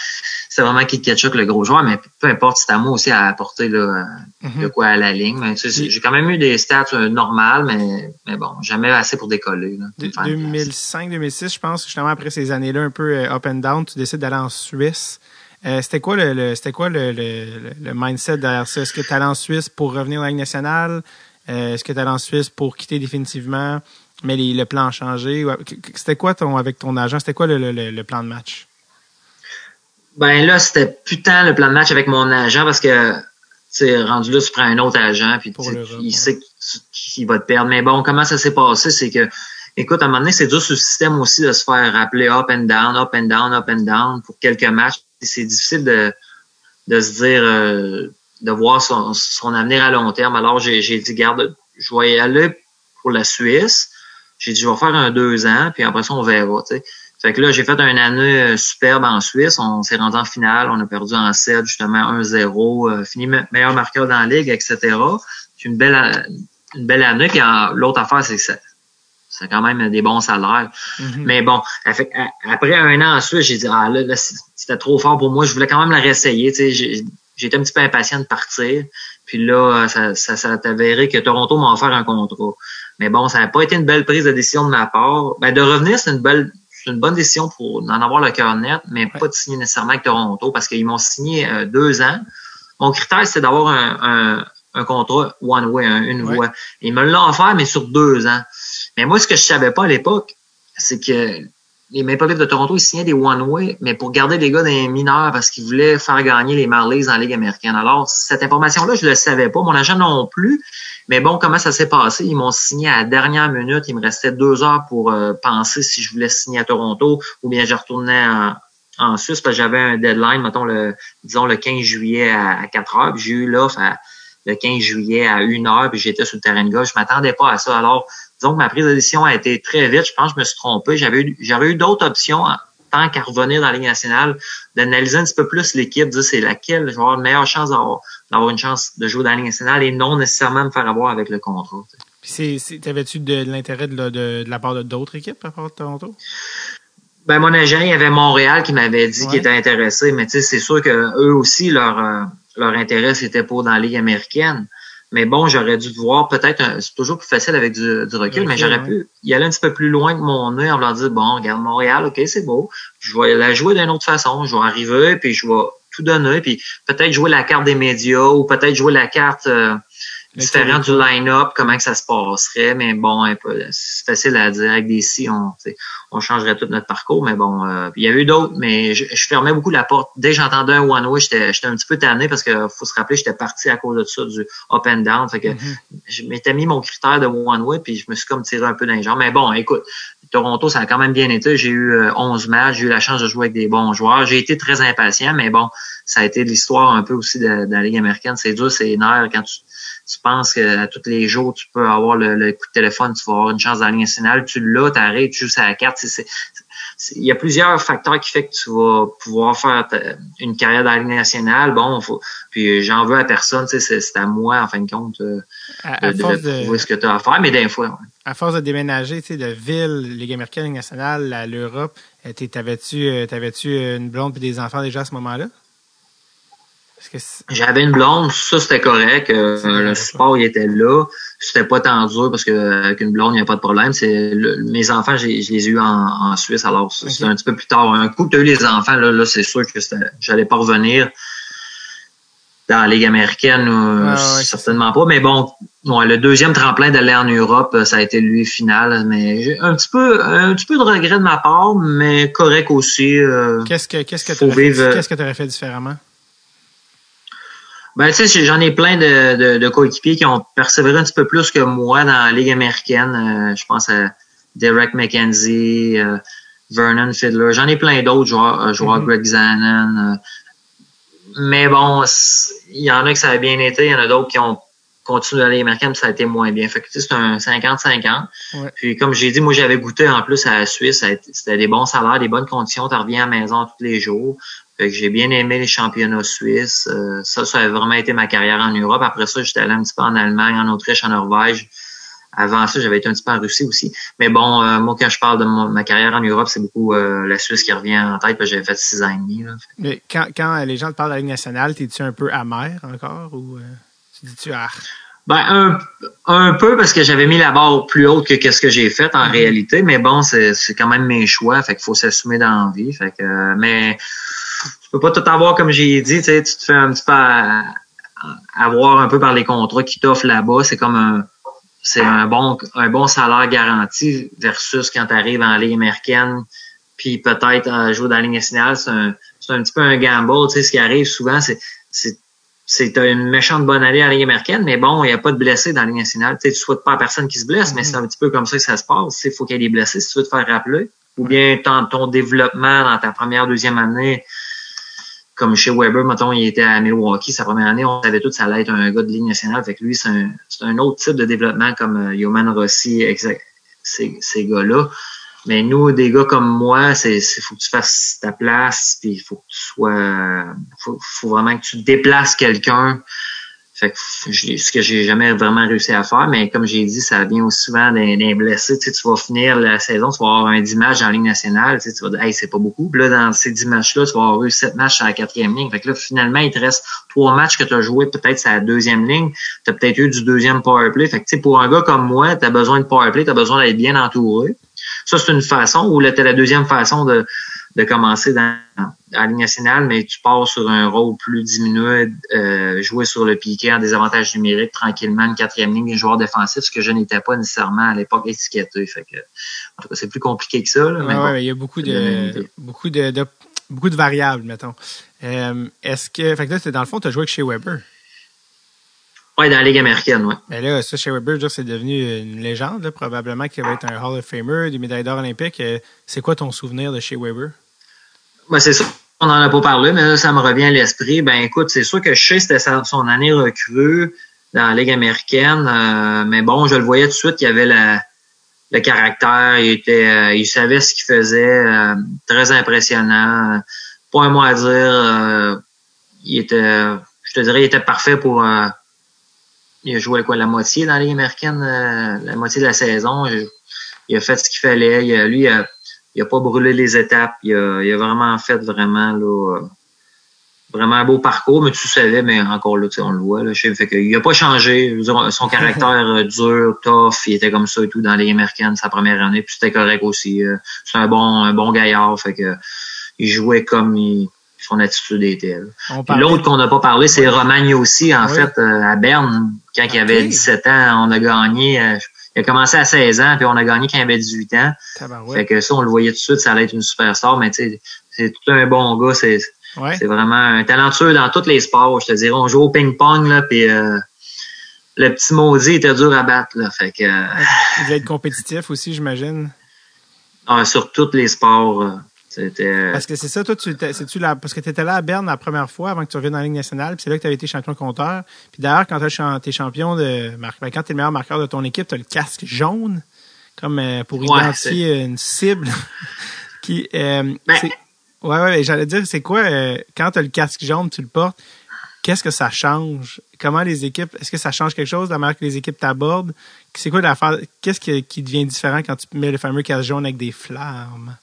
c'est vraiment Keith Tkachuk le gros joueur, mais peu importe, c'est à moi aussi à apporter là, de quoi à la ligne. Mais, tu sais, j'ai quand même eu des stats normales, mais bon, jamais assez pour décoller. 2005-2006, je pense, justement après ces années-là un peu up and down, tu décides d'aller en Suisse. C'était quoi le mindset derrière ça? Est-ce que tu allais en Suisse pour revenir dans la Ligue nationale? Est-ce que tu allais en Suisse pour quitter définitivement, mais le plan a changé? C'était quoi avec ton agent? C'était quoi le plan de match? Ben là, c'était putain le plan de match avec mon agent parce que rendu là, tu prends un autre agent puis il sait qu'il va te perdre. Mais bon, comment ça s'est passé, c'est que écoute, à un moment donné, c'est dur sur le système aussi de se faire rappeler up and down, up and down, up and down pour quelques matchs. C'est difficile de se dire de voir son avenir à long terme. Alors j'ai dit, garde, je vais y aller pour la Suisse. J'ai dit, je vais faire un 2 ans, puis après ça, on verra, tu sais. Fait que là, j'ai fait une année superbe en Suisse. On s'est rendu en finale. On a perdu en 7, justement, 1-0. Fini meilleur marqueur dans la ligue, etc. Puis une belle année. Puis l'autre affaire, c'est que c'est quand même des bons salaires. Mm-hmm. Mais bon, après un an en Suisse, j'ai dit, là, c'était trop fort pour moi. Je voulais quand même la réessayer. Tu sais, j'étais un petit peu impatient de partir. Puis là, ça s'est avéré que Toronto m'a offert un contrat. Mais bon, ça n'a pas été une belle prise de décision de ma part. Ben, de revenir, c'est une bonne décision pour en avoir le cœur net, mais pas de signer nécessairement avec Toronto parce qu'ils m'ont signé 2 ans. Mon critère, c'est d'avoir un contrat one way, une voie. Ils me l'ont offert, mais sur 2 ans. Mais moi, ce que je savais pas à l'époque, c'est que les Maple Leafs de Toronto, ils signaient des one way, mais pour garder les gars dans les mineurs parce qu'ils voulaient faire gagner les Marlies en Ligue américaine. Alors, cette information-là, je le savais pas. Mon agent non plus. Mais bon, comment ça s'est passé? Ils m'ont signé à la dernière minute. Il me restait 2 heures pour penser si je voulais signer à Toronto ou bien je retournais en Suisse parce que j'avais un deadline, mettons le 15 juillet à 4 heures. Puis j'ai eu l'offre le 15 juillet à 1 heure, puis j'étais sur le terrain de gauche. Je m'attendais pas à ça. Alors, disons que ma prise de décision a été très vite. Je pense que je me suis trompé. J'aurais eu d'autres options tant qu'à revenir dans la Ligue nationale, d'analyser un petit peu plus l'équipe, de dire c'est laquelle je vais avoir une meilleure chance d'avoir une chance de jouer dans la Ligue nationale et non nécessairement me faire avoir avec le contrat. Puis t'avais-tu de l'intérêt de la part d'autres équipes à part de Toronto? Ben, mon agent, il y avait Montréal qui m'avait dit qu'il était intéressé, mais tu sais, c'est sûr que eux aussi, leur intérêt, c'était pour dans la Ligue américaine. Mais bon, j'aurais dû voir peut-être, c'est toujours plus facile avec du recul, mais j'aurais pu y aller un petit peu plus loin que mon nez en leur dire, bon, regarde Montréal, ok, c'est beau, je vais la jouer d'une autre façon, je vais arriver, puis je vais tout donner, puis peut-être jouer la carte des médias ou peut-être jouer la carte différente du line-up, comment que ça se passerait, mais bon, c'est facile à dire, avec des si, on changerait tout notre parcours, mais bon, il y avait eu d'autres, mais je fermais beaucoup la porte. Dès que j'entendais un one-way, j'étais un petit peu tanné parce que faut se rappeler, j'étais parti à cause de ça, du up and down, fait que je m'étais mis mon critère de one-way, puis je me suis comme tiré un peu dans les jambes. Mais bon, écoute, Toronto, ça a quand même bien été. J'ai eu 11 matchs, j'ai eu la chance de jouer avec des bons joueurs. J'ai été très impatient, mais bon, ça a été l'histoire un peu aussi de la Ligue américaine. C'est dur, c'est nerfs quand tu penses que tous les jours, tu peux avoir le coup de téléphone, tu vas avoir une chance dans la Ligue nationale, tu l'as, t'arrêtes, tu joues sur la carte. Il y a plusieurs facteurs qui fait que tu vas pouvoir faire une carrière dans la Ligue nationale. Bon, puis j'en veux à personne, c'est à moi, en fin de compte, de prouver ce que tu as à faire, mais des fois, ouais. À force de déménager, de ville, Ligue américaine, Ligue nationale, à l'Europe, t'avais-tu une blonde et des enfants déjà à ce moment-là? J'avais une blonde, ça c'était correct. Le sport il était là. C'était pas tant dur parce que avec une blonde, il n'y a pas de problème. Mes enfants, je les ai eus en Suisse, alors c'était un petit peu plus tard. Un coup que tu as eu les enfants, là c'est sûr que j'allais pas revenir dans la Ligue américaine, certainement pas. Mais bon, le deuxième tremplin d'aller en Europe, ça a été lui final. Mais j'ai un petit peu de regret de ma part, mais correct aussi. Qu'est-ce que tu aurais fait différemment? Ben, tu sais, j'en ai plein de coéquipiers qui ont persévéré un petit peu plus que moi dans la Ligue américaine. Je pense à Derek McKenzie, Vernon Fiddler. J'en ai plein d'autres joueurs Greg Zanon. Mais bon, il y en a que ça a bien été. Il y en a d'autres qui ont continué dans la Ligue américaine, puis ça a été moins bien. Fait que, tu sais, c'est un 50-50. Ouais. Puis, comme j'ai dit, moi, j'avais goûté en plus à la Suisse. C'était des bons salaires, des bonnes conditions. Tu reviens à la maison tous les jours. Fait que j'ai bien aimé les championnats suisses. Ça a vraiment été ma carrière en Europe. Après ça, j'étais allé un petit peu en Allemagne, en Autriche, en Norvège. avant ça, j'avais été un petit peu en Russie aussi. Mais bon, moi, quand je parle de ma carrière en Europe, c'est beaucoup la Suisse qui revient en tête, parce que j'avais fait 6 ans et demi. Là. Mais quand les gens te parlent de la Ligue nationale, t'es-tu un peu amer encore ou tu dis-tu Ben, un peu parce que j'avais mis la barre plus haute que ce que j'ai fait en réalité, mais bon, c'est quand même mes choix, fait qu'il faut s'assumer dans la vie, fait que, mais tu peux pas tout avoir comme j'ai dit, tu sais, tu te fais un petit peu avoir un peu par les contrats qui t'offrent là-bas, c'est comme un bon salaire garanti versus quand tu arrives en Ligue américaine, puis peut-être à jouer dans la Ligue nationale, c'est un petit peu un gamble, tu sais, ce qui arrive souvent, c'est une méchante bonne année en Ligue américaine, mais bon, il n'y a pas de blessés dans la Ligue nationale. Tu sais, tu souhaites pas à personne qui se blesse, mais c'est un petit peu comme ça que ça se passe. Il faut qu'il y ait des blessés si tu veux te faire rappeler. Ou bien ton développement dans ta première, deuxième année, comme chez Weber, mettons, il était à Milwaukee sa première année, on savait tous que ça allait être un gars de Ligue nationale. Fait que lui, c'est un autre type de développement comme Yoman Rossi, ces gars-là. Mais nous, des gars comme moi, faut que tu fasses ta place, puis il faut que tu sois, faut vraiment que tu déplaces quelqu'un. Fait que ce que j'ai jamais vraiment réussi à faire, mais comme j'ai dit, ça vient aussi souvent d'un blessé. Tu sais, tu vas finir la saison, tu vas avoir un 10 matchs en Ligue nationale, tu sais, tu vas dire, hey, c'est pas beaucoup. Puis là, dans ces 10 matchs-là, tu vas avoir eu 7 matchs sur la 4e ligne. Fait que là, finalement, il te reste 3 matchs que tu as joué peut-être sur la 2e ligne. Tu as peut-être eu du 2e powerplay. Fait que, tu sais, pour un gars comme moi, tu as besoin de powerplay, tu as besoin d'être bien entouré. Ça, c'est une façon, ou là, t'as la deuxième façon de commencer dans la Ligue nationale, mais tu pars sur un rôle plus diminué, jouer sur le piqué en désavantage numérique, tranquillement, une 4e ligne, un joueur défensif, ce que je n'étais pas nécessairement à l'époque étiqueté. Fait que, en tout cas, c'est plus compliqué que ça. Là, mais il y a beaucoup de variables, mettons. Est-ce que, fait que là, dans le fond, tu as joué avec chez Weber? Oui, dans la Ligue américaine, oui. Ben là, ça, chez Weber, c'est devenu une légende, là, probablement qu'il va être un Hall of Famer, des médailles d'or olympiques. C'est quoi ton souvenir de chez Weber? Ben, c'est ça. On n'en a pas parlé, mais là, ça me revient à l'esprit. Ben, écoute, c'est sûr que Shea, c'était son année recrue dans la Ligue américaine. Mais bon, je le voyais tout de suite qu'il avait le caractère. Il savait ce qu'il faisait. Très impressionnant. Pas un mot à dire. Je te dirais, il était parfait pour... il a joué la moitié dans la Ligue américaine, la moitié de la saison. Il a fait ce qu'il fallait. Il a pas brûlé les étapes. Il a vraiment fait vraiment un beau parcours, mais tu savais, mais encore là, tu sais, on le voit. Là, fait que, il a pas changé. Je veux dire, son caractère dur, tough, il était comme ça et tout dans la Ligue américaine sa première année, puis c'était correct aussi. C'est un bon gaillard. Fait que il jouait comme son attitude était. L'autre qu'on n'a pas parlé, c'est Romagna aussi, en fait, à Berne, quand il avait 17 ans, on a gagné. Il a commencé à 16 ans, puis on a gagné quand il avait 18 ans. Fait que ça, on le voyait tout de suite, ça allait être une superstar, mais tu sais, c'est tout un bon gars, c'est vraiment un talentueux dans tous les sports, je te dirais. On joue au ping-pong, là, puis le petit maudit était dur à battre, là. Fait que il devait être compétitif aussi, j'imagine. Sur tous les sports. Parce que c'est ça, toi, parce que tu étais là à Berne la première fois avant que tu reviennes dans la Ligue nationale, puis c'est là que tu avais été champion compteur. Puis d'ailleurs, quand tu es champion quand tu es le meilleur marqueur de ton équipe, tu as le casque jaune, comme pour identifier une cible qui. J'allais dire, c'est quoi, quand tu as le casque jaune, tu le portes, qu'est-ce que ça change? Comment les équipes, est-ce que ça change quelque chose, la manière que les équipes t'abordent? C'est quoi l'affaire? Qu'est-ce qui devient différent quand tu mets le fameux casque jaune avec des flammes?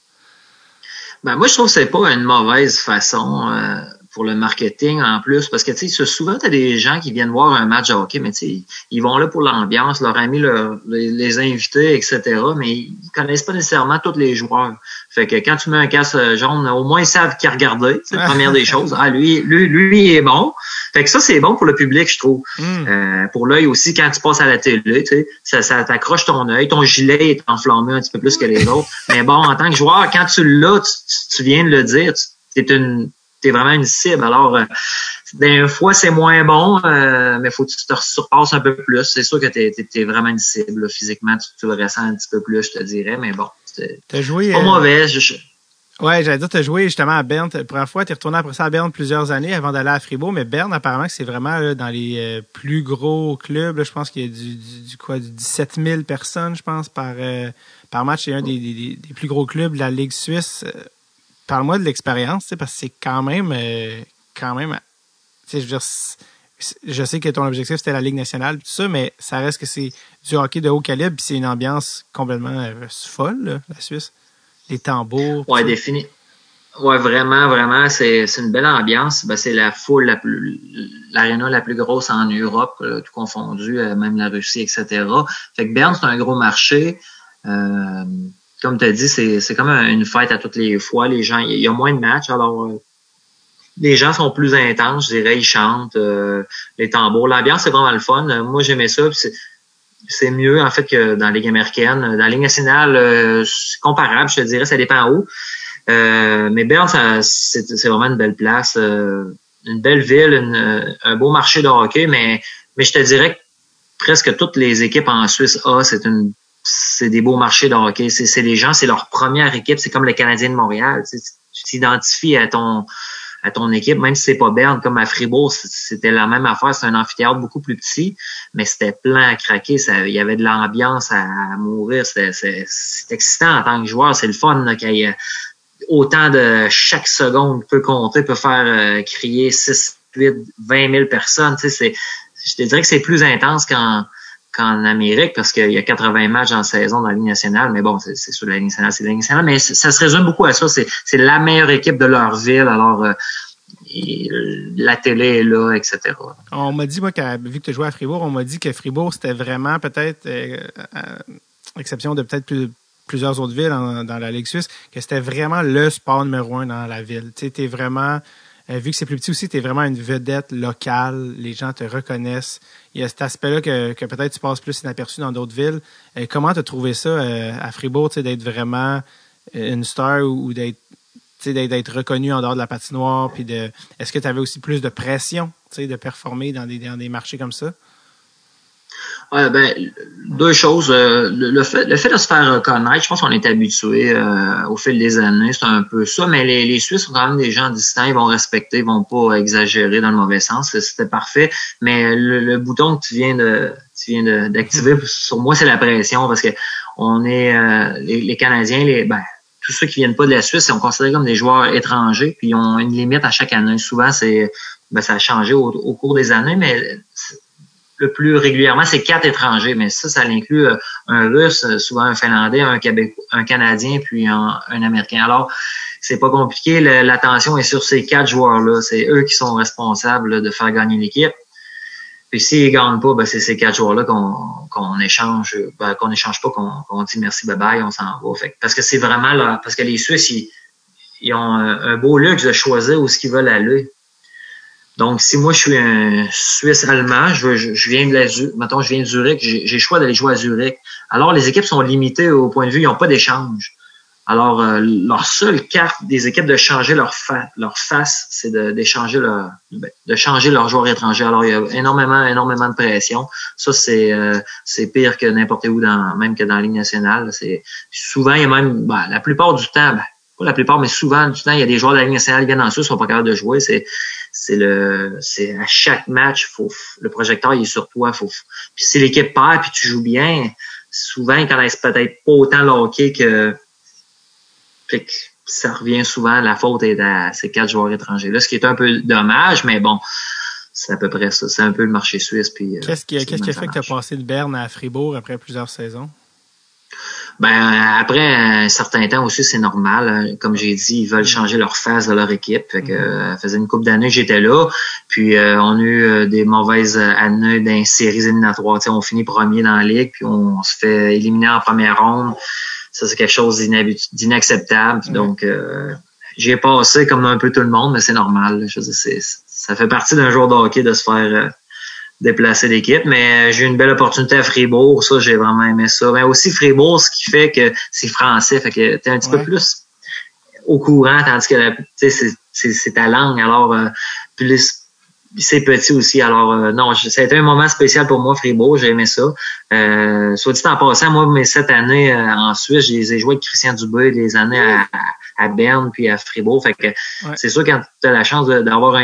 Ben, moi, je trouve que c'est pas une mauvaise façon pour le marketing en plus, parce que, tu sais, souvent, t'as des gens qui viennent voir un match de hockey, mais tu sais, ils vont là pour l'ambiance, leur ami, les invités, etc., mais ils connaissent pas nécessairement tous les joueurs. Fait que quand tu mets un casque jaune, au moins, ils savent qui regarder, c'est la première des choses. Lui, il est bon. Fait que ça, c'est bon pour le public, je trouve. Pour l'œil aussi, quand tu passes à la télé, tu sais, ça t'accroche ton œil, ton gilet est enflammé un petit peu plus que les autres. Mais bon, en tant que joueur, quand tu l'as, tu viens de le dire, t'es vraiment une cible. Alors, des fois, c'est moins bon, mais faut que tu te surpasses un peu plus. C'est sûr que t'es vraiment une cible, là. Physiquement, tu le ressens un petit peu plus, je te dirais, mais bon, c'est pas mauvais. Ouais, j'allais dire, t'as joué justement à Berne. La première fois, t'es retourné après ça à Berne plusieurs années avant d'aller à Fribourg, mais Berne, apparemment, que c'est vraiment là, dans les plus gros clubs. Là, je pense qu'il y a du 17 000 personnes, je pense, par match. C'est un des plus gros clubs de la Ligue suisse. Parle-moi de l'expérience, parce que c'est quand même, je veux dire, je sais que ton objectif, c'était la Ligue nationale, tout ça, mais ça reste que c'est du hockey de haut calibre, puis c'est une ambiance complètement folle, là, la Suisse. Les tambours. Ouais, défini. Ouais, vraiment, c'est une belle ambiance. Ben, c'est la foule l'aréna la plus grosse en Europe, tout confondu, même la Russie, etc. Fait que Berne, c'est un gros marché. Comme tu as dit, c'est comme une fête à toutes les fois. Les gens, il y a moins de matchs, alors les gens sont plus intenses, je dirais, ils chantent, les tambours. L'ambiance, c'est vraiment le fun. Moi, j'aimais ça. C'est mieux, en fait, que dans la Ligue américaine. Dans la Ligue nationale, c'est comparable, je te dirais, ça dépend où. Mais Berne, c'est vraiment une belle place, une belle ville, un beau marché de hockey, mais je te dirais que presque toutes les équipes en Suisse A, c'est des beaux marchés de hockey. C'est les gens, c'est leur première équipe, c'est comme les Canadiens de Montréal. Tu t'identifies à ton équipe, même si c'est pas Berne, comme à Fribourg, c'était la même affaire, c'est un amphithéâtre beaucoup plus petit, mais c'était plein à craquer, il y avait de l'ambiance à mourir, c'est excitant en tant que joueur, c'est le fun là, qu'il y ait autant de chaque seconde peut compter, peut faire crier 6, 8, 20 000 personnes. Tu sais, je te dirais que c'est plus intense qu'en Amérique parce qu'il y a 80 matchs en saison dans la Ligue nationale. Mais bon, c'est sûr, la Ligue nationale, c'est la Ligue nationale. Mais ça se résume beaucoup à ça. C'est la meilleure équipe de leur ville. Alors, la télé est là, etc. On m'a dit, moi, vu que tu jouais à Fribourg, on m'a dit que Fribourg, c'était vraiment peut-être, à exception de peut-être plusieurs autres villes dans la Ligue suisse, que c'était vraiment le sport numéro 1 dans la ville. Tu sais, t'es vraiment, vu que c'est plus petit aussi, t'es vraiment une vedette locale. Les gens te reconnaissent. Il y a cet aspect-là que peut-être tu passes plus inaperçu dans d'autres villes. Comment t'as trouvé ça à Fribourg, tu sais, d'être vraiment une star ou d'être reconnu en dehors de la patinoire? Puis est-ce que tu avais aussi plus de pression, tu sais, de performer dans des marchés comme ça? Deux choses. Le fait de se faire reconnaître, je pense qu'on est habitué au fil des années, c'est un peu ça, mais les Suisses sont quand même des gens distants, ils vont respecter, ils vont pas exagérer dans le mauvais sens, c'était parfait, mais le bouton que tu viens d'activer, sur moi, c'est la pression, parce que on est les Canadiens, tous ceux qui viennent pas de la Suisse sont considérés comme des joueurs étrangers, puis ils ont une limite à chaque année. Souvent, ça a changé au cours des années, mais le plus régulièrement, c'est 4 étrangers, mais ça inclut un Russe, souvent un Finlandais, un Québécois, un Canadien, puis un Américain. Alors, c'est pas compliqué, l'attention est sur ces 4 joueurs-là. C'est eux qui sont responsables là, de faire gagner l'équipe. Puis s'ils gagnent pas, c'est ces 4 joueurs-là qu'on échange, qu'on n'échange pas, qu'on dit merci, bye-bye, on s'en va. Fait, parce que c'est vraiment là, parce que les Suisses, ils ont un beau luxe de choisir où ce qu'ils veulent aller. Donc, si moi, je suis un Suisse allemand, je viens de Zurich, j'ai le choix d'aller jouer à Zurich. Alors, les équipes sont limitées au point de vue, ils n'ont pas d'échange. Alors, leur seule carte des équipes de changer leur face, c'est de changer leurs joueurs étrangers. Alors, il y a énormément de pression. Ça, c'est pire que n'importe où même que dans la Ligue nationale. Souvent, il y a même, la plupart du temps, pas la plupart, mais souvent du temps, il y a des joueurs de la Ligue nationale qui viennent en Suisse, qui sont pas capables de jouer. C'est à chaque match, le projecteur il est sur toi. Puis si l'équipe perd puis tu joues bien, souvent ils connaissent peut-être pas autant le hockey que ça revient souvent, la faute est à ces 4 joueurs étrangers là, ce qui est un peu dommage, mais bon, c'est à peu près ça. C'est un peu le marché suisse. Puis qu'est-ce qui a fait que tu as passé de Berne à Fribourg après plusieurs saisons? Après un certain temps aussi, c'est normal. Comme j'ai dit, ils veulent changer leur face de leur équipe. Fait que ça faisait une couple d'années que j'étais là. Puis on a eu des mauvaises années dans les séries éliminatoires. T'sais, on finit premier dans la ligue, puis on se fait éliminer en première ronde. Ça, c'est quelque chose d'inacceptable. Donc j'y ai passé comme un peu tout le monde, mais c'est normal. Je veux dire, ça fait partie d'un joueur de hockey de se faire déplacer d'équipe, mais j'ai eu une belle opportunité à Fribourg, ça j'ai vraiment aimé ça. Mais aussi Fribourg, ce qui fait que c'est français, fait que t'es un petit peu plus au courant, tandis que c'est ta langue, alors plus c'est petit aussi, alors non, ça a été un moment spécial pour moi, Fribourg, j'ai aimé ça. Soit dit en passant, moi mes 7 années en Suisse, je les ai joués avec Christian Dubé, des années à Berne puis à Fribourg, fait que c'est sûr quand tu as la chance d'avoir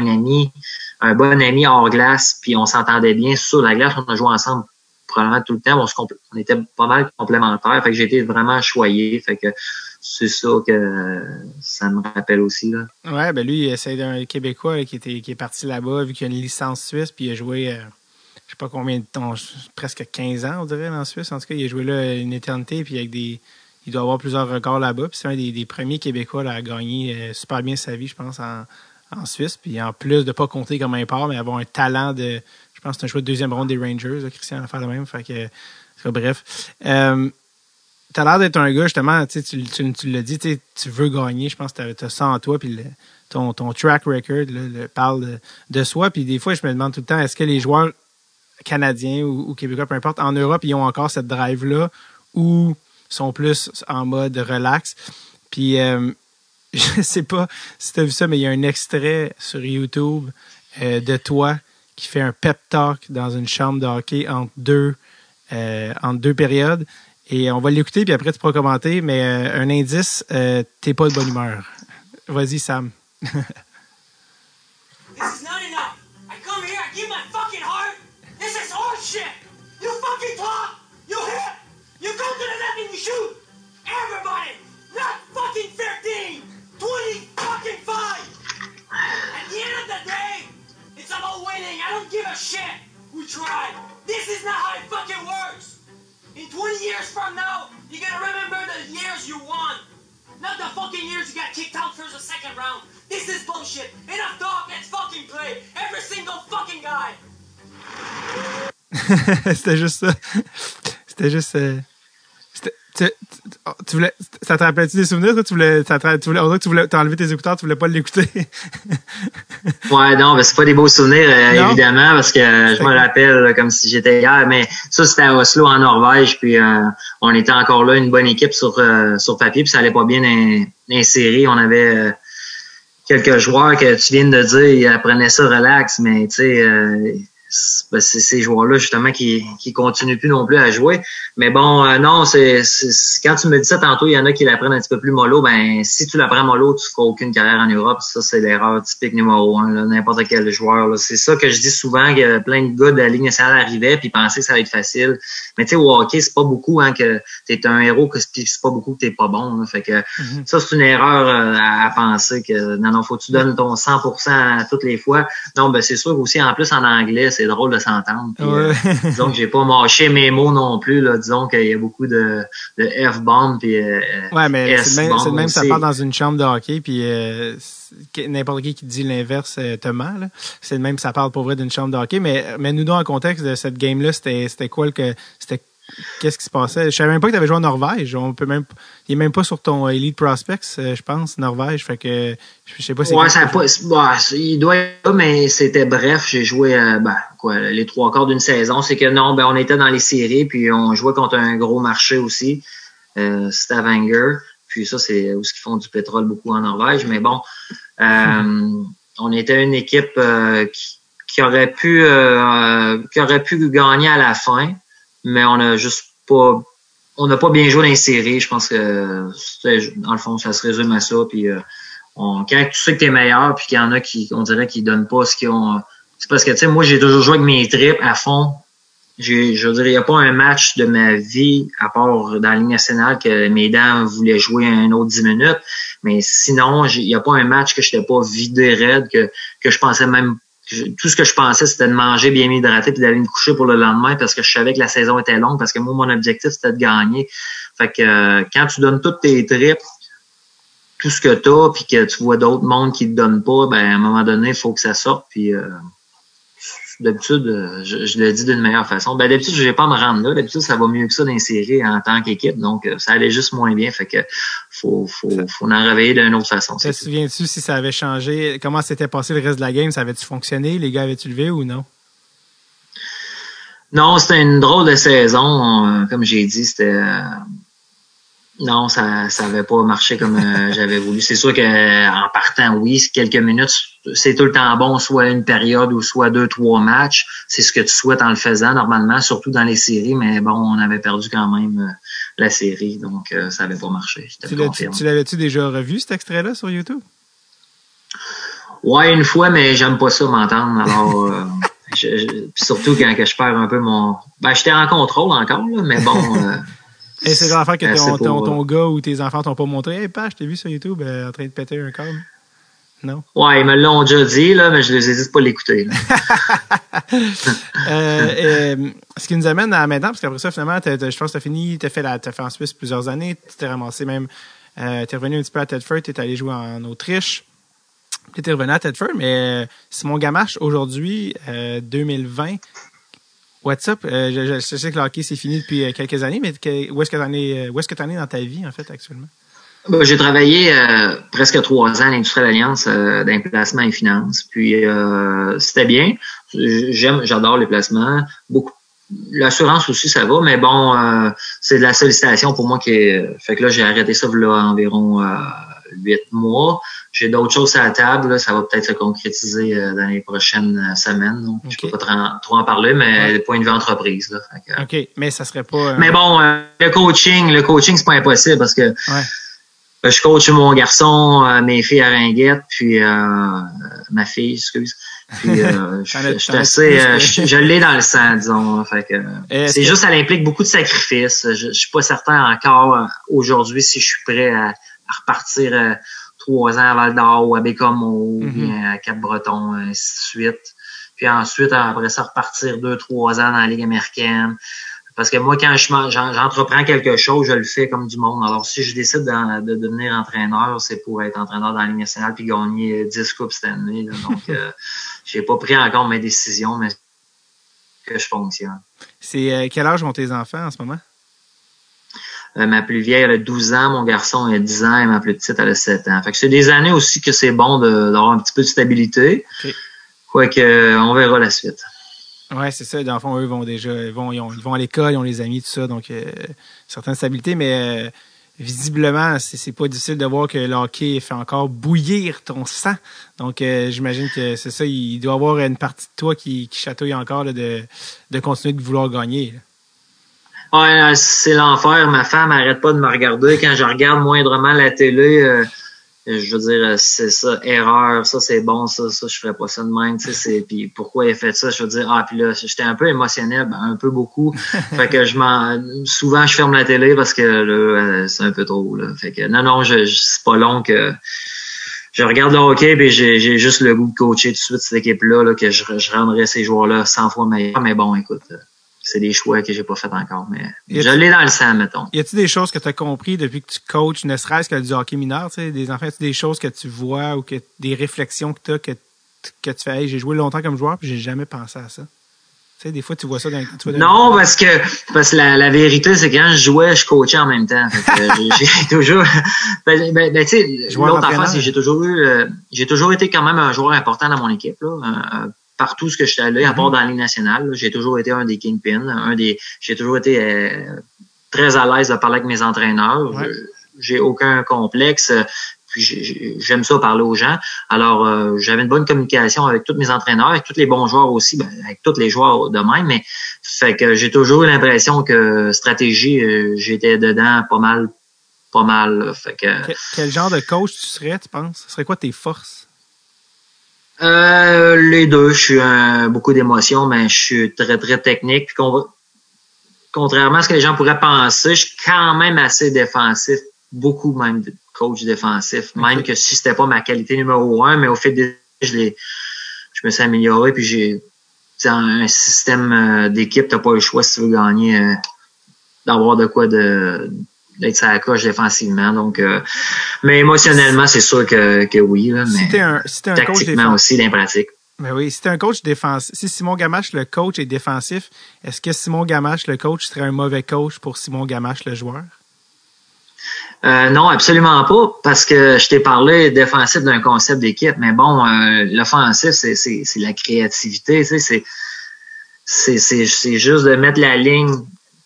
un bon ami hors glace, puis on s'entendait bien sur la glace, on a joué ensemble probablement tout le temps, on était pas mal complémentaires. Fait que j'ai été vraiment choyé. Fait que c'est ça que ça me rappelle aussi, là. Ouais, ben lui, c'est un Québécois là, qui est parti là-bas, vu qu'il a une licence suisse, puis il a joué, je sais pas combien de temps, presque 15 ans, on dirait, en Suisse. En tout cas, il a joué là une éternité, puis il doit avoir plusieurs records là-bas. Puis c'est un des premiers Québécois là, à gagner super bien sa vie, je pense, en Suisse. Puis en plus de pas compter comme import, mais avoir un talent de... Je pense que c'est un choix de deuxième ronde des Rangers, là, Christian a fait le même. Fait que bref. T'as l'air d'être un gars, justement, tu l'as dit, tu veux gagner. Je pense que t'as ça en toi, puis ton track record là, parle de soi. Puis des fois, je me demande tout le temps, est-ce que les joueurs canadiens ou québécois, peu importe, en Europe, ils ont encore cette drive-là ou sont plus en mode relax? Puis, je sais pas si t'as vu ça, mais il y a un extrait sur YouTube de toi qui fait un pep talk dans une chambre de hockey entre deux périodes. Et on va l'écouter, puis après, tu pourras commenter. Mais un indice, t'es pas de bonne humeur. Vas-y, Sam. This is not enough. I come here, I give my fucking heart. This is horseshit. You fucking talk. You hit. You go to the net and you shoot. Everybody. Not fucking 15. 20 fucking 5. At the end of the day, it's about winning. I don't give a shit. We tried. This is not how it fucking works. In 20 years from now, you're gonna remember the years you won. Not the fucking years you got kicked out first or second round. This is bullshit. Enough talk, let's fucking play. Every single fucking guy. C'était juste ça. C'était juste... tu voulais... Ça te rappelle-tu des souvenirs? Toi? Tu voulais t'enlever tes écouteurs, tu voulais pas l'écouter? Ouais, non, ben c'est pas des beaux souvenirs, évidemment, parce que je me rappelle là, comme si j'étais hier, mais ça, c'était à Oslo, en Norvège, puis on était encore là, une bonne équipe sur papier, puis ça allait pas bien dans les séries. On avait quelques joueurs que tu viens de dire, ils apprenaient ça relax, mais tu sais... c'est ces joueurs-là, justement, qui continuent plus non plus à jouer. Mais bon, non, c'est quand tu me dis ça tantôt, il y en a qui l'apprennent un petit peu plus mollo. Ben, si tu l'apprends mollo, tu feras aucune carrière en Europe. Ça, c'est l'erreur typique numéro 1, là, n'importe quel joueur, là. C'est ça que je dis souvent, que plein de gars de la Ligue nationale arrivaient puis pensaient que ça allait être facile. Mais tu sais, au hockey, c'est pas beaucoup, hein, que t'es un héros, que c'est pas beaucoup que t'es pas bon, là. Fait que, ça, c'est une erreur à penser que, non, faut que tu donnes ton 100% à toutes les fois. Non, ben, c'est sûr aussi, en plus, en anglais, c'est drôle de s'entendre. Puis, ouais. Disons que j'ai pas mâché mes mots non plus, là. Disons qu'il y a beaucoup de F-bomb puis ouais, mais c'est le même aussi. ça part dans une chambre de hockey puis n'importe qui dit l'inverse te ment, là. C'est le même ça parle pour vrai d'une chambre de hockey, mais nous donne en contexte de cette game là, c'était quoi qu'est-ce qui se passait? Je savais même pas que tu avais joué en Norvège. Il est même pas sur ton Elite Prospects, je pense, Norvège. Fait que je sais pas si il doit être là, mais c'était bref. J'ai joué les 3 quarts d'une saison. C'est que non, on était dans les séries, puis on jouait contre un gros marché aussi, Stavanger. Puis ça, c'est où ils font du pétrole beaucoup en Norvège. Mais bon, on était une équipe qui aurait pu gagner à la fin. Mais on n'a pas bien joué dans les séries. Je pense que dans le fond, ça se résume à ça. Puis quand tu sais que t'es meilleur, puis qu'il y en a qui, on dirait qu'ils donnent pas ce qu'ils ont. C'est parce que tu sais, moi j'ai toujours joué avec mes tripes à fond. Je veux dire, il n'y a pas un match de ma vie, à part dans la Ligue nationale, que mes dents voulaient jouer un autre 10 minutes. Mais sinon, il n'y a pas un match que je n'étais pas vidé raide, que je pensais même. Tout ce que je pensais, c'était de manger bien hydraté puis d'aller me coucher pour le lendemain parce que je savais que la saison était longue, parce que moi, mon objectif, c'était de gagner. Fait que quand tu donnes toutes tes tripes, tout ce que t'as, puis que tu vois d'autres mondes qui te donnent pas, ben à un moment donné, il faut que ça sorte. Puis d'habitude, je le dis d'une meilleure façon. Ben d'habitude, je vais pas me rendre là. D'habitude, ça va mieux que ça dans les séries en tant qu'équipe. Donc, ça allait juste moins bien. Fait que faut en réveiller d'une autre façon. Te souviens-tu si ça avait changé? Comment s'était passé le reste de la game? Ça avait-tu fonctionné? Les gars avaient-tu levé ou non? Non, c'était une drôle de saison. Comme j'ai dit, c'était... Non, ça avait pas marché comme j'avais voulu. C'est sûr que en partant, oui, quelques minutes, c'est tout le temps bon, soit une période ou soit 2-3 matchs. C'est ce que tu souhaites en le faisant normalement, surtout dans les séries. Mais bon, on avait perdu quand même la série, donc ça avait pas marché. Tu l'avais-tu déjà revu, cet extrait-là, sur YouTube? Ouais, une fois, mais j'aime pas ça m'entendre. Alors, Puis surtout quand que je perds un peu mon... j'étais en contrôle encore, là, mais bon... Et c'est genre l'affaire que ton gars ou tes enfants t'ont pas montré. Hey, je t'ai vu sur YouTube en train de péter un câble. Non? Ouais, ils me l'ont déjà dit, là, mais je les ai dit de pas l'écouter. Ce qui nous amène à maintenant, parce qu'après ça, finalement, je pense que t'as fini, t'as fait en Suisse plusieurs années, tu t'es ramassé même, t'es revenu un petit peu à Thetford, t'es allé jouer en Autriche, puis t'es revenu à Thetford, mais Simon Gamache, aujourd'hui, 2020, what's up? Je sais que le hockey, c'est fini depuis quelques années, mais où est-ce que t'en es dans ta vie, en fait, actuellement? J'ai travaillé presque 3 ans à l'Industrie d'Alliance dans les placements et finances. Puis c'était bien. J'adore les placements. Beaucoup. L'assurance aussi, ça va, mais bon, c'est de la sollicitation pour moi qui est. Fait que là, j'ai arrêté ça là environ 8 mois. J'ai d'autres choses à la table. Là, ça va peut-être se concrétiser dans les prochaines semaines. Donc, je peux pas trop en parler, mais point de vue entreprise. Là, fait que, OK, mais ça serait pas. Mais bon, le coaching, c'est pas impossible parce que. Ouais. Je coach mon garçon, mes filles à Ringuette, puis ma fille, excuse. Puis je l'ai dans le sang, disons. Fait que c'est juste, ça implique beaucoup de sacrifices. Je suis pas certain encore aujourd'hui si je suis prêt à repartir 3 ans à Val-d'Or ou à Bécomo ou bien à Cap-Breton, ainsi de suite. Puis ensuite, après ça, repartir 2-3 ans dans la Ligue américaine. Parce que moi, quand j'entreprends quelque chose, je le fais comme du monde. Alors, si je décide de devenir entraîneur, c'est pour être entraîneur dans la Ligue nationale puis gagner 10 coupes cette année. Là. Donc, j'ai pas pris encore mes décisions, mais que je fonctionne. C'est quel âge ont tes enfants en ce moment? Ma plus vieille, elle a 12 ans, mon garçon a 10 ans et ma plus petite, elle a 7 ans. Fait que c'est des années aussi que c'est bon d'avoir un petit peu de stabilité. Okay. Quoique, on verra la suite. Ouais, c'est ça. Dans le fond, eux ils vont à l'école, ils ont les amis, tout ça, donc certaines stabilités, mais visiblement, c'est pas difficile de voir que le hockey fait encore bouillir ton sang. Donc, j'imagine que c'est ça, il doit y avoir une partie de toi qui chatouille encore là, de continuer de vouloir gagner. Là. Ouais, c'est l'enfer. Ma femme arrête pas de me regarder. Quand je regarde moindrement la télé, je veux dire, c'est ça, erreur, ça c'est bon, ça je ferais pas ça de même, tu sais, puis pourquoi il a fait ça, je veux dire, puis là, j'étais un peu émotionnel, un peu beaucoup, fait que souvent je ferme la télé parce que là, c'est un peu trop, là, fait que non, c'est pas long que je regarde le hockey puis j'ai juste le goût de coacher tout de suite cette équipe-là, là, que je rendrais ces joueurs-là 100 fois meilleurs, mais bon, écoute, c'est des choix que j'ai pas fait encore, mais je l'ai dans le sang, mettons. Y a-t-il des choses que tu as compris depuis que tu coaches, ne serait-ce que du hockey mineur, tu sais, des enfants, des choses que tu vois ou que des réflexions que tu as que tu fais, hey, j'ai joué longtemps comme joueur puis j'ai jamais pensé à ça. Tu sais, des fois, tu vois ça dans Non, parce que la vérité, c'est que quand je jouais, je coachais en même temps. Fait que j'ai toujours, tu sais, l'autre affaire, c'est que j'ai toujours été quand même un joueur important dans mon équipe, là. Partout ce que j'étais allé, à part dans la Ligue nationale, là, j'ai toujours été un des kingpins, j'ai toujours été très à l'aise de parler avec mes entraîneurs. Ouais. J'ai aucun complexe. Puis j'aime ça parler aux gens. Alors, j'avais une bonne communication avec tous mes entraîneurs, avec tous les bons joueurs aussi, avec tous les joueurs de même. Mais fait que j'ai toujours eu l'impression que stratégie, j'étais dedans pas mal. Fait que quel genre de coach tu serais, tu penses? Ce serait quoi tes forces? Les deux. Je suis beaucoup d'émotions, mais je suis très, très technique. Puis contrairement à ce que les gens pourraient penser, je suis quand même assez défensif. Beaucoup même de coach défensif. Okay. Même que si c'était pas ma qualité numéro 1, mais au fil des je me suis amélioré. Puis j'ai un système d'équipe, t'as pas le choix si tu veux gagner d'avoir de quoi d'être sur la coche défensivement. Donc, mais émotionnellement, c'est sûr que oui. Là, mais si t'es un tactiquement coach aussi, l'impratique. Ben oui, si t'es un coach défensif, si Simon Gamache, le coach, est défensif, est-ce que Simon Gamache, le coach, serait un mauvais coach pour Simon Gamache, le joueur? Non, absolument pas, parce que je t'ai parlé défensif d'un concept d'équipe, mais bon, l'offensif, c'est la créativité, tu sais, c'est juste de mettre la ligne.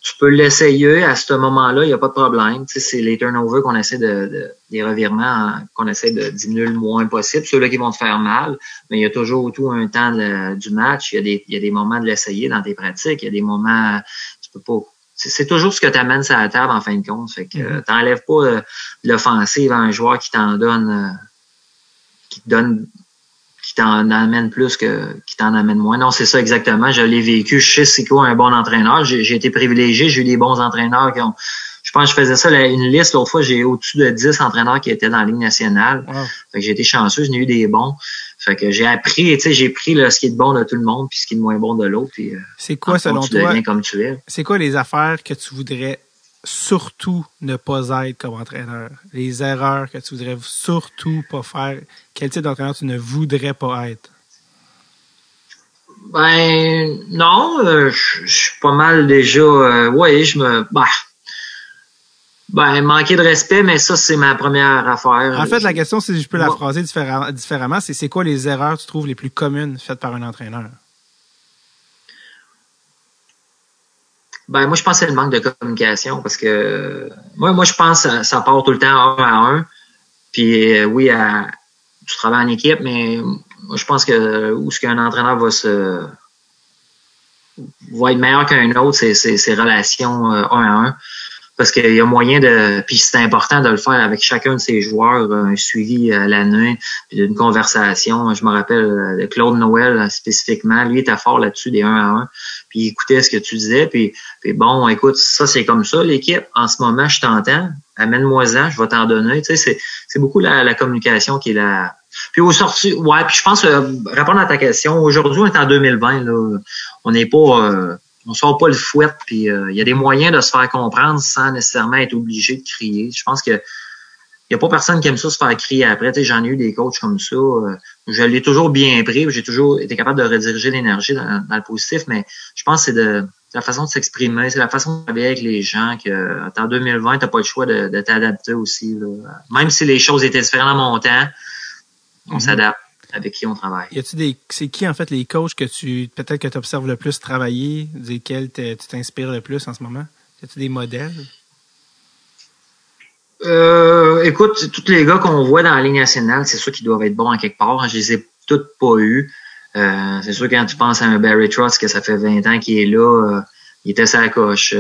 Tu peux l'essayer à ce moment-là, il n'y a pas de problème. Tu sais, c'est les turnovers qu'on essaie des revirements qu'on essaie de diminuer le moins possible. Ceux-là qui vont te faire mal, mais il y a toujours tout un temps du match. Il y a des moments de l'essayer dans tes pratiques. Il y a des moments, tu peux pas. C'est toujours ce que tu amènes sur la table en fin de compte. Fait que t'enlèves pas l'offensive à un joueur qui te qui t'en amène plus que qui t'en amène moins. Non, c'est ça exactement. Je l'ai vécu. Je sais c'est quoi un bon entraîneur. J'ai été privilégié. J'ai eu des bons entraîneurs qui ont. Je pense que je faisais ça, une liste. L'autre fois, j'ai au-dessus de 10 entraîneurs qui étaient dans la Ligue nationale. Wow. Fait que j'ai été chanceux. J'en ai eu des bons. Fait que j'ai appris, tu sais, j'ai pris là, ce qui est de bon de tout le monde puis ce qui est de moins bon de l'autre. Puis, c'est quoi, selon tu toi, deviens comme tu es. C'est quoi les affaires que tu voudrais surtout ne pas être comme entraîneur? Les erreurs que tu voudrais surtout pas faire? Quel type d'entraîneur tu ne voudrais pas être? Ben, non, je suis pas mal déjà, manquer de respect, mais ça, c'est ma première affaire. En fait, la question, si je peux la phraser différemment, c'est quoi les erreurs que tu trouves les plus communes faites par un entraîneur? Ben, moi, je pense que c'est le manque de communication parce que moi, je pense que ça part tout le temps 1 à 1. Puis, oui, tu travailles en équipe, mais moi, je pense que où ce qu'un entraîneur va être meilleur qu'un autre, c'est ses relations 1 à 1. Parce qu'il y a moyen de... Puis c'est important de le faire avec chacun de ses joueurs, un suivi à l'année, puis une conversation. Je me rappelle de Claude Noël spécifiquement. Lui, il était fort là-dessus, des 1 à 1. Puis il écoutait ce que tu disais. Puis bon, écoute, ça, c'est comme ça, l'équipe. En ce moment, je t'entends. Amène-moi-en, je vais t'en donner. Tu sais, c'est beaucoup la communication qui est la... Puis au sorti, ouais, puis je pense, répondre à ta question, aujourd'hui, on est en 2020, là. On n'est pas... on sort pas le fouet, puis il y a des moyens de se faire comprendre sans nécessairement être obligé de crier. Je pense que il y a pas personne qui aime ça se faire crier après. Tu sais, j'en ai eu des coachs comme ça. Je l'ai toujours bien pris, j'ai toujours été capable de rediriger l'énergie dans le positif, mais je pense que c'est la façon de s'exprimer, c'est la façon de travailler avec les gens que en 2020, t'as pas le choix de t'adapter aussi. Là. Même si les choses étaient différentes dans mon temps, on s'adapte. Avec qui on travaille. C'est qui, en fait, les coachs que peut-être que tu observes le plus travailler, desquels tu t'inspires le plus en ce moment? Y a-tu des modèles? Écoute, tous les gars qu'on voit dans la Ligue nationale, c'est sûr qu'ils doivent être bons en quelque part. Je les ai tous pas eus. C'est sûr, quand tu penses à un Barry Trotz, que ça fait 20 ans qu'il est là, il était sur la coche.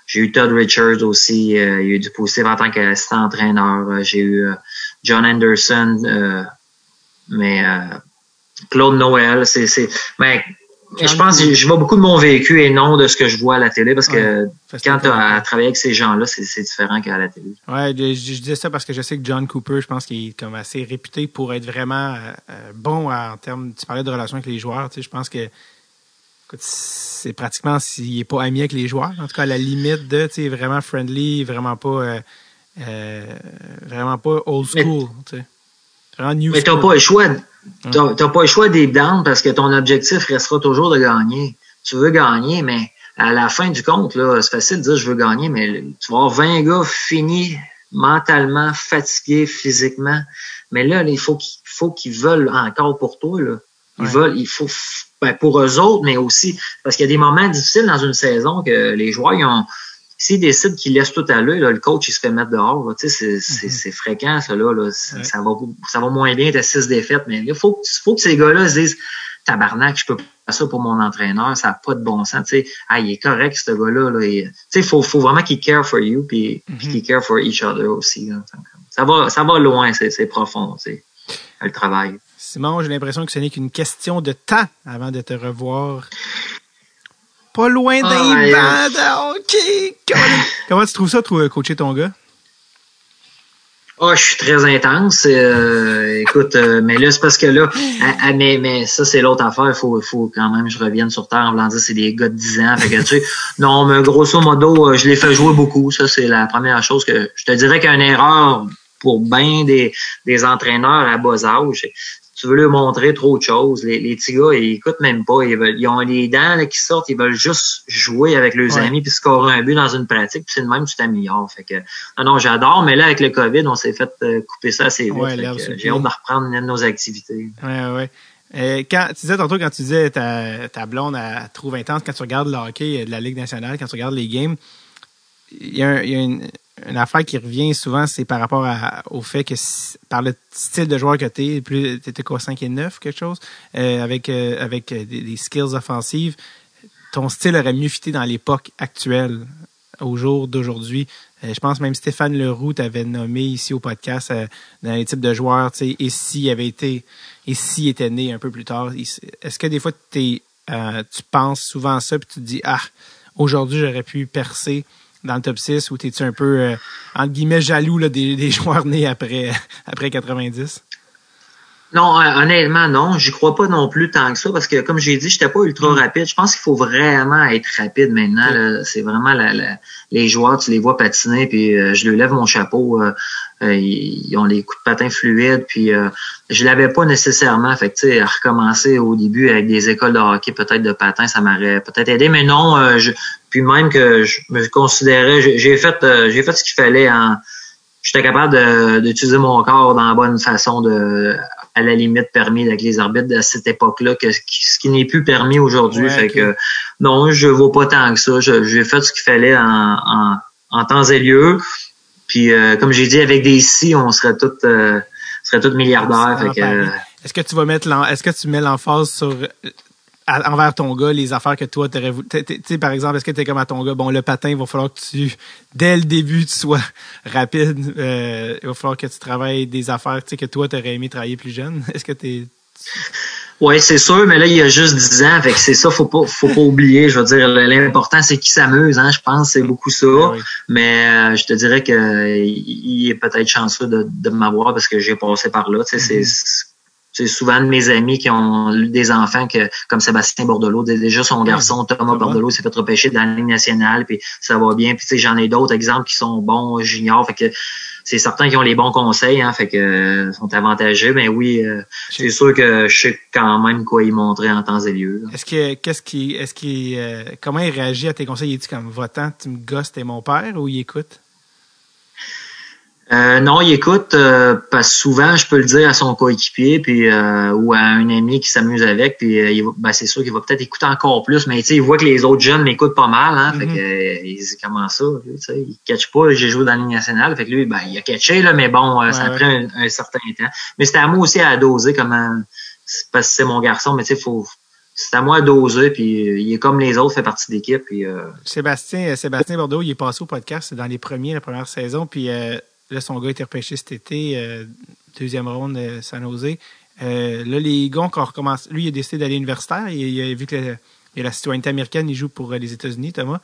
J'ai eu Todd Richards aussi. Il y a eu du positif en tant qu'assistant entraîneur. J'ai eu John Anderson, mais Claude Noël, mais je pense que je vois beaucoup de mon vécu et non de ce que je vois à la télé parce que quand tu as travaillé avec ces gens-là, c'est différent qu'à la télé. Ouais, je disais ça parce que je sais que John Cooper, je pense qu'il est comme assez réputé pour être vraiment bon en termes, tu parlais de relations avec les joueurs, tu sais, je pense que c'est pratiquement s'il n'est pas ami avec les joueurs, en tout cas à la limite de, tu sais, vraiment friendly, vraiment pas old school, tu sais. Mais t'as pas le choix. T'as pas le choix deep down parce que ton objectif restera toujours de gagner. Tu veux gagner, mais à la fin du compte, là, c'est facile de dire je veux gagner, mais tu vas avoir 20 gars finis mentalement, fatigués physiquement. Mais là, il faut qu'ils veulent encore pour toi, là. Il faut pour eux autres, mais aussi parce qu'il y a des moments difficiles dans une saison que les joueurs s'ils décident qu'ils laissent tout à l'œil, le coach, il se fait mettre dehors. Là. Tu sais, c'est fréquent, ça, là. Ça va moins bien, t'as 6 défaites, mais il faut que ces gars-là se disent tabarnak, je peux pas faire ça pour mon entraîneur, ça n'a pas de bon sens. Tu sais, il est correct, ce gars-là. Là. Tu sais, faut vraiment qu'il care for you, puis qu'il care for each other aussi. Là. Ça va loin, c'est profond, tu sais, le travail. Simon, j'ai l'impression que ce n'est qu'une question de temps avant de te revoir. Pas loin d'un band. OK. Comment tu trouves ça, coacher ton gars? Je suis très intense. Écoute, mais là, c'est parce que là, mais ça, c'est l'autre affaire. Il faut quand même, je revienne sur terre en voulant dire c'est des gars de 10 ans. Fait que, tu sais, non, mais grosso modo, je les fais jouer beaucoup. Ça, c'est la première chose que je te dirais qu'une erreur pour bien des entraîneurs à bas âge. Tu veux leur montrer trop de choses. Les petits gars, ils écoutent même pas. Ils ont les dents là, qui sortent. Ils veulent juste jouer avec leurs amis puis scorer un but dans une pratique. Puis c'est de même tu t'améliores. Fait que non, j'adore. Mais là, avec le COVID, on s'est fait couper ça assez vite. J'ai hâte de reprendre une de nos activités. Ouais. Quand tu disais tantôt, quand tu disais ta blonde elle trouve intense quand tu regardes le hockey de la Ligue nationale, quand tu regardes les games, il y a une affaire qui revient souvent, c'est par rapport au fait que par le style de joueur que t'étais quoi, 5 et 9, quelque chose, avec des skills offensives, ton style aurait mieux fité dans l'époque actuelle, au jour d'aujourd'hui. Je pense même Stéphane Leroux t'avait nommé ici au podcast dans les types de joueurs, tu sais, et s'il était né un peu plus tard. Est-ce que des fois tu penses souvent à ça puis tu te dis aujourd'hui j'aurais pu percer dans le top 6 ou t'es-tu un peu entre guillemets jaloux là, des joueurs nés après 90? Non, honnêtement, non. J'y crois pas non plus tant que ça parce que, comme j'ai dit, j'étais pas ultra rapide. Je pense qu'il faut vraiment être rapide maintenant. Là. C'est vraiment les joueurs, tu les vois patiner, puis je leur lève mon chapeau. Ils ont les coups de patin fluides, puis je l'avais pas nécessairement. Fait que, tu sais, à recommencer au début avec des écoles de hockey, peut-être de patin, ça m'aurait peut-être aidé. Mais non, puis même que je me considérais, j'ai fait ce qu'il fallait j'étais capable d'utiliser mon corps dans la bonne façon à la limite permis avec les arbitres de cette époque-là, ce qui n'est plus permis aujourd'hui. Fait que non, je vois pas tant que ça. J'ai fait ce qu'il fallait en temps et lieu. Puis comme j'ai dit, avec des si, on serait tous milliardaires. Fait que, est-ce que tu mets l'emphase sur envers ton gars, les affaires que toi t'aurais voulu. Tu sais, par exemple, est-ce que t'es comme à ton gars, bon, le patin, il va falloir que dès le début, tu sois rapide. Il va falloir que tu travailles des affaires, tu sais, que toi t'aurais aimé travailler plus jeune. Est-ce que Oui, c'est sûr, mais là, il y a juste 10 ans, fait que c'est ça, faut pas oublier. Je veux dire, l'important, c'est qu'il s'amuse, hein, je pense, c'est beaucoup ça. Oui. Mais je te dirais que il est peut-être chanceux de m'avoir parce que j'ai passé par là. Tu sais, c'est souvent de mes amis qui ont des enfants comme Sébastien Bordelot, déjà son garçon Thomas Bordelot s'est fait repêcher dans la Ligue nationale, puis ça va bien. Puis tu sais, j'en ai d'autres exemples qui sont bons juniors, fait que c'est certains qui ont les bons conseils, hein, fait que sont avantageux. Mais oui, c'est sûr que je sais quand même quoi y montrer en temps et lieu. Comment il réagit à tes conseils? Il est-tu comme votant, tu me gosses, t'es mon père, ou il écoute? Non, il écoute parce que souvent, je peux le dire à son coéquipier puis ou à un ami qui s'amuse avec, puis c'est sûr qu'il va peut-être écouter encore plus, mais tu sais, il voit que les autres jeunes m'écoutent pas mal, hein, fait que il dit comment ça, tu sais, il catch pas, j'ai joué dans la Ligue nationale, fait que lui, il a catché là, mais bon, ça a pris un certain temps. Mais c'était à moi aussi à doser comment, parce que c'est mon garçon, mais tu sais, c'est à moi à doser, puis il est comme les autres, fait partie de l'équipe, puis Sébastien Bordeaux, il est passé au podcast, c'est dans la première saison, puis là, son gars a été repêché cet été, deuxième ronde de San Jose. Là, les gars ont recommencé. Lui, il a décidé d'aller universitaire. Il a vu que il y a la citoyenneté américaine, il joue pour les États-Unis, Thomas.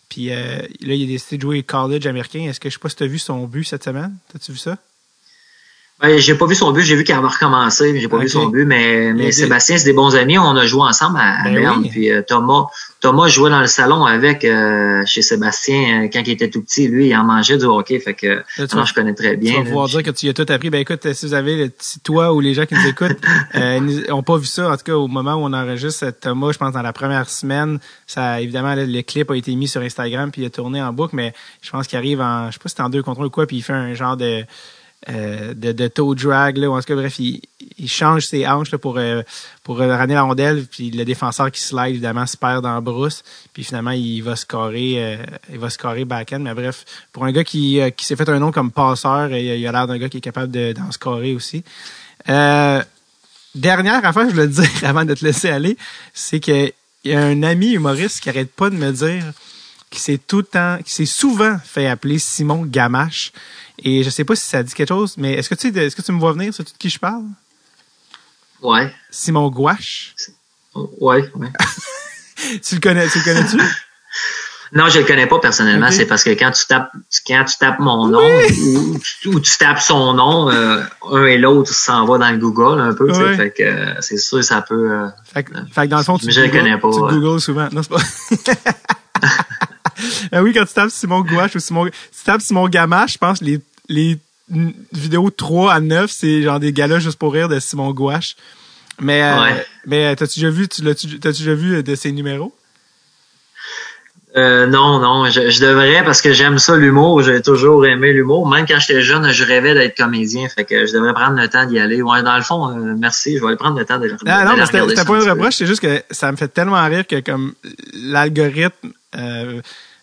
Puis là, il a décidé de jouer college américain. Est-ce que je sais pas si tu as vu son but cette semaine? T'as-tu vu ça? J'ai pas vu son but, j'ai vu qu'elle va recommencer, mais j'ai pas vu son but, mais Sébastien, c'est des bons amis, on a joué ensemble à Berne, oui. Puis Thomas jouait dans le salon avec chez Sébastien quand il était tout petit, lui, il en mangeait du hockey, fait que là, je connais très bien. Tu vas pouvoir dire que tu y as tout appris. Ben écoute, si vous avez si toi ou les gens qui nous écoutent ont pas vu ça, en tout cas au moment où on enregistre Thomas, je pense dans la première semaine, ça évidemment le clip a été mis sur Instagram puis il a tourné en boucle, mais je pense qu'il arrive je sais pas si c'est en 2 contre 1 ou quoi, puis il fait un genre de toe drag là, ou en tout cas bref il change ses hanches là, pour ramener la rondelle, puis le défenseur qui slide évidemment se perd dans la brousse, puis finalement il va scorer backhand, mais bref, pour un gars qui s'est fait un nom comme passeur, il a l'air d'un gars qui est capable d'en scorer aussi. Dernière affaire que je voulais te dire avant de te laisser aller, c'est que il y a un ami humoriste qui arrête pas de me dire qui s'est souvent fait appeler Simon Gamache. Et je sais pas si ça dit quelque chose, mais est-ce que tu me vois venir, c'est tout de qui je parle? Ouais. Simon Gouache? Ouais. Tu le connais-tu? Non, je le connais pas personnellement. Okay. C'est parce que quand tu tapes mon nom ou tu tapes son nom, un et l'autre s'en va dans le Google un peu. Ouais. Fait que c'est sûr ça peut. Fait que dans le fond, tu te Google souvent. Non, c'est pas. Oui, quand tu tapes Simon Gouache ou tu tapes Simon Gamache, je pense les vidéos 3 à 9, c'est genre des galas juste pour rire de Simon Gouache. Mais t'as-tu déjà vu de ses numéros? Non, je devrais parce que j'aime ça l'humour, j'ai toujours aimé l'humour. Même quand j'étais jeune, je rêvais d'être comédien, fait que je devrais prendre le temps d'y aller. Ouais, dans le fond, merci, je vais aller prendre le temps de regarder. Non, mais c'était pas une reproche, c'est juste que ça me fait tellement rire que comme l'algorithme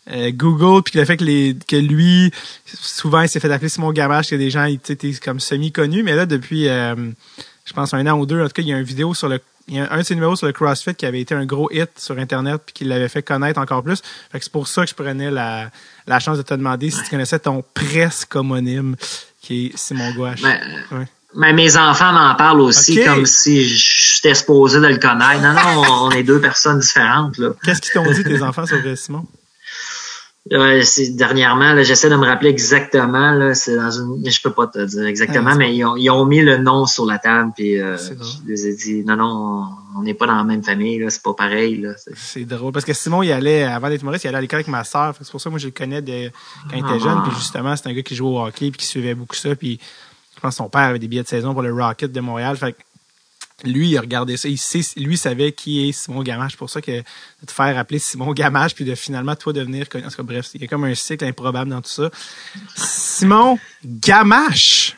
Google, puis le fait que lui, souvent, il s'est fait appeler Simon Gamache, qu'il y a des gens, t'es comme semi-connus, mais là, depuis, je pense, 1 an ou 2, en tout cas, il y a une vidéo sur il y a un de ses numéros sur le CrossFit qui avait été un gros hit sur Internet puis qui l'avait fait connaître encore plus. Fait que c'est pour ça que je prenais la chance de te demander si tu connaissais ton presque homonyme qui est Simon Gouache. Mais mes enfants m'en parlent aussi comme si j'étais supposé de le connaître. Non, on est deux personnes différentes. Là. Qu'est-ce qu'ils t'ont dit, tes enfants, sur Simon? Dernièrement, là, j'essaie de me rappeler exactement. Là, c'est dans une, je peux pas te dire exactement, mais ils ont mis le nom sur la table. Puis je les ai dit, non, on n'est pas dans la même famille. Là, c'est pas pareil. Là, c'est drôle parce que Simon, il allait avant d'être humoriste, il allait à l'école avec ma sœur. C'est pour ça que moi je le connais quand il était jeune. Puis justement, c'est un gars qui jouait au hockey puis qui suivait beaucoup ça. Puis je pense que son père avait des billets de saison pour le Rocket de Montréal. Fait que lui, il a regardé ça. Lui savait qui est Simon Gamache. C'est pour ça que de te faire appeler Simon Gamache puis de finalement toi devenir connu. En tout cas, bref, il y a comme un cycle improbable dans tout ça. Simon Gamache,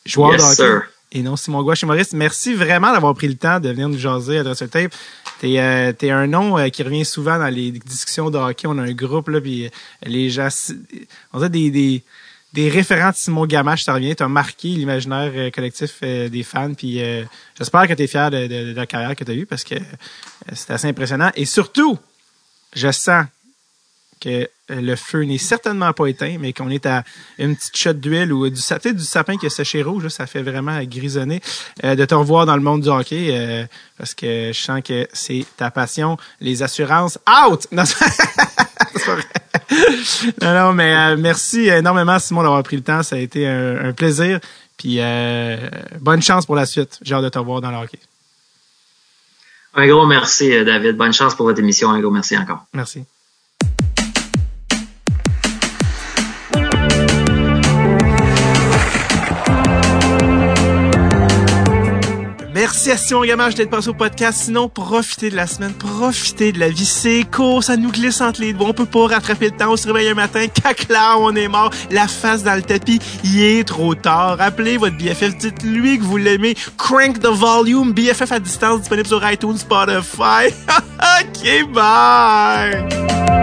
joueur de hockey. Sir. Et non Simon Gouache humoriste. Merci vraiment d'avoir pris le temps de venir nous jaser à Dress le Tape. T'es un nom qui revient souvent dans les discussions de hockey. On a un groupe là, puis les gens, on a des référents de Simon Gamache, ça revient. Tu as marqué l'imaginaire collectif des fans. Puis j'espère que tu es fier de la carrière que tu as eue parce que c'est assez impressionnant. Et surtout, je sens que le feu n'est certainement pas éteint, mais qu'on est à une petite shot d'huile ou peut-être du sapin qui a séché rouge. Là, ça fait vraiment grisonner de te revoir dans le monde du hockey parce que je sens que c'est ta passion. Les assurances, out! Non, c'est pas vrai. Non, mais merci énormément, Simon, d'avoir pris le temps. Ça a été un plaisir. Puis bonne chance pour la suite. J'ai hâte de te revoir dans le hockey. Un gros merci, David. Bonne chance pour votre émission. Un gros merci encore. Merci. Merci à Simon Gamache d'être passé au podcast. Sinon, profitez de la semaine, profitez de la vie. C'est court, ça nous glisse entre les doigts. On peut pas rattraper le temps. On se réveille un matin, caclar, on est mort. La face dans le tapis, il est trop tard. Appelez votre BFF, dites-lui que vous l'aimez. Crank the volume, BFF à distance, disponible sur iTunes, Spotify. OK, bye!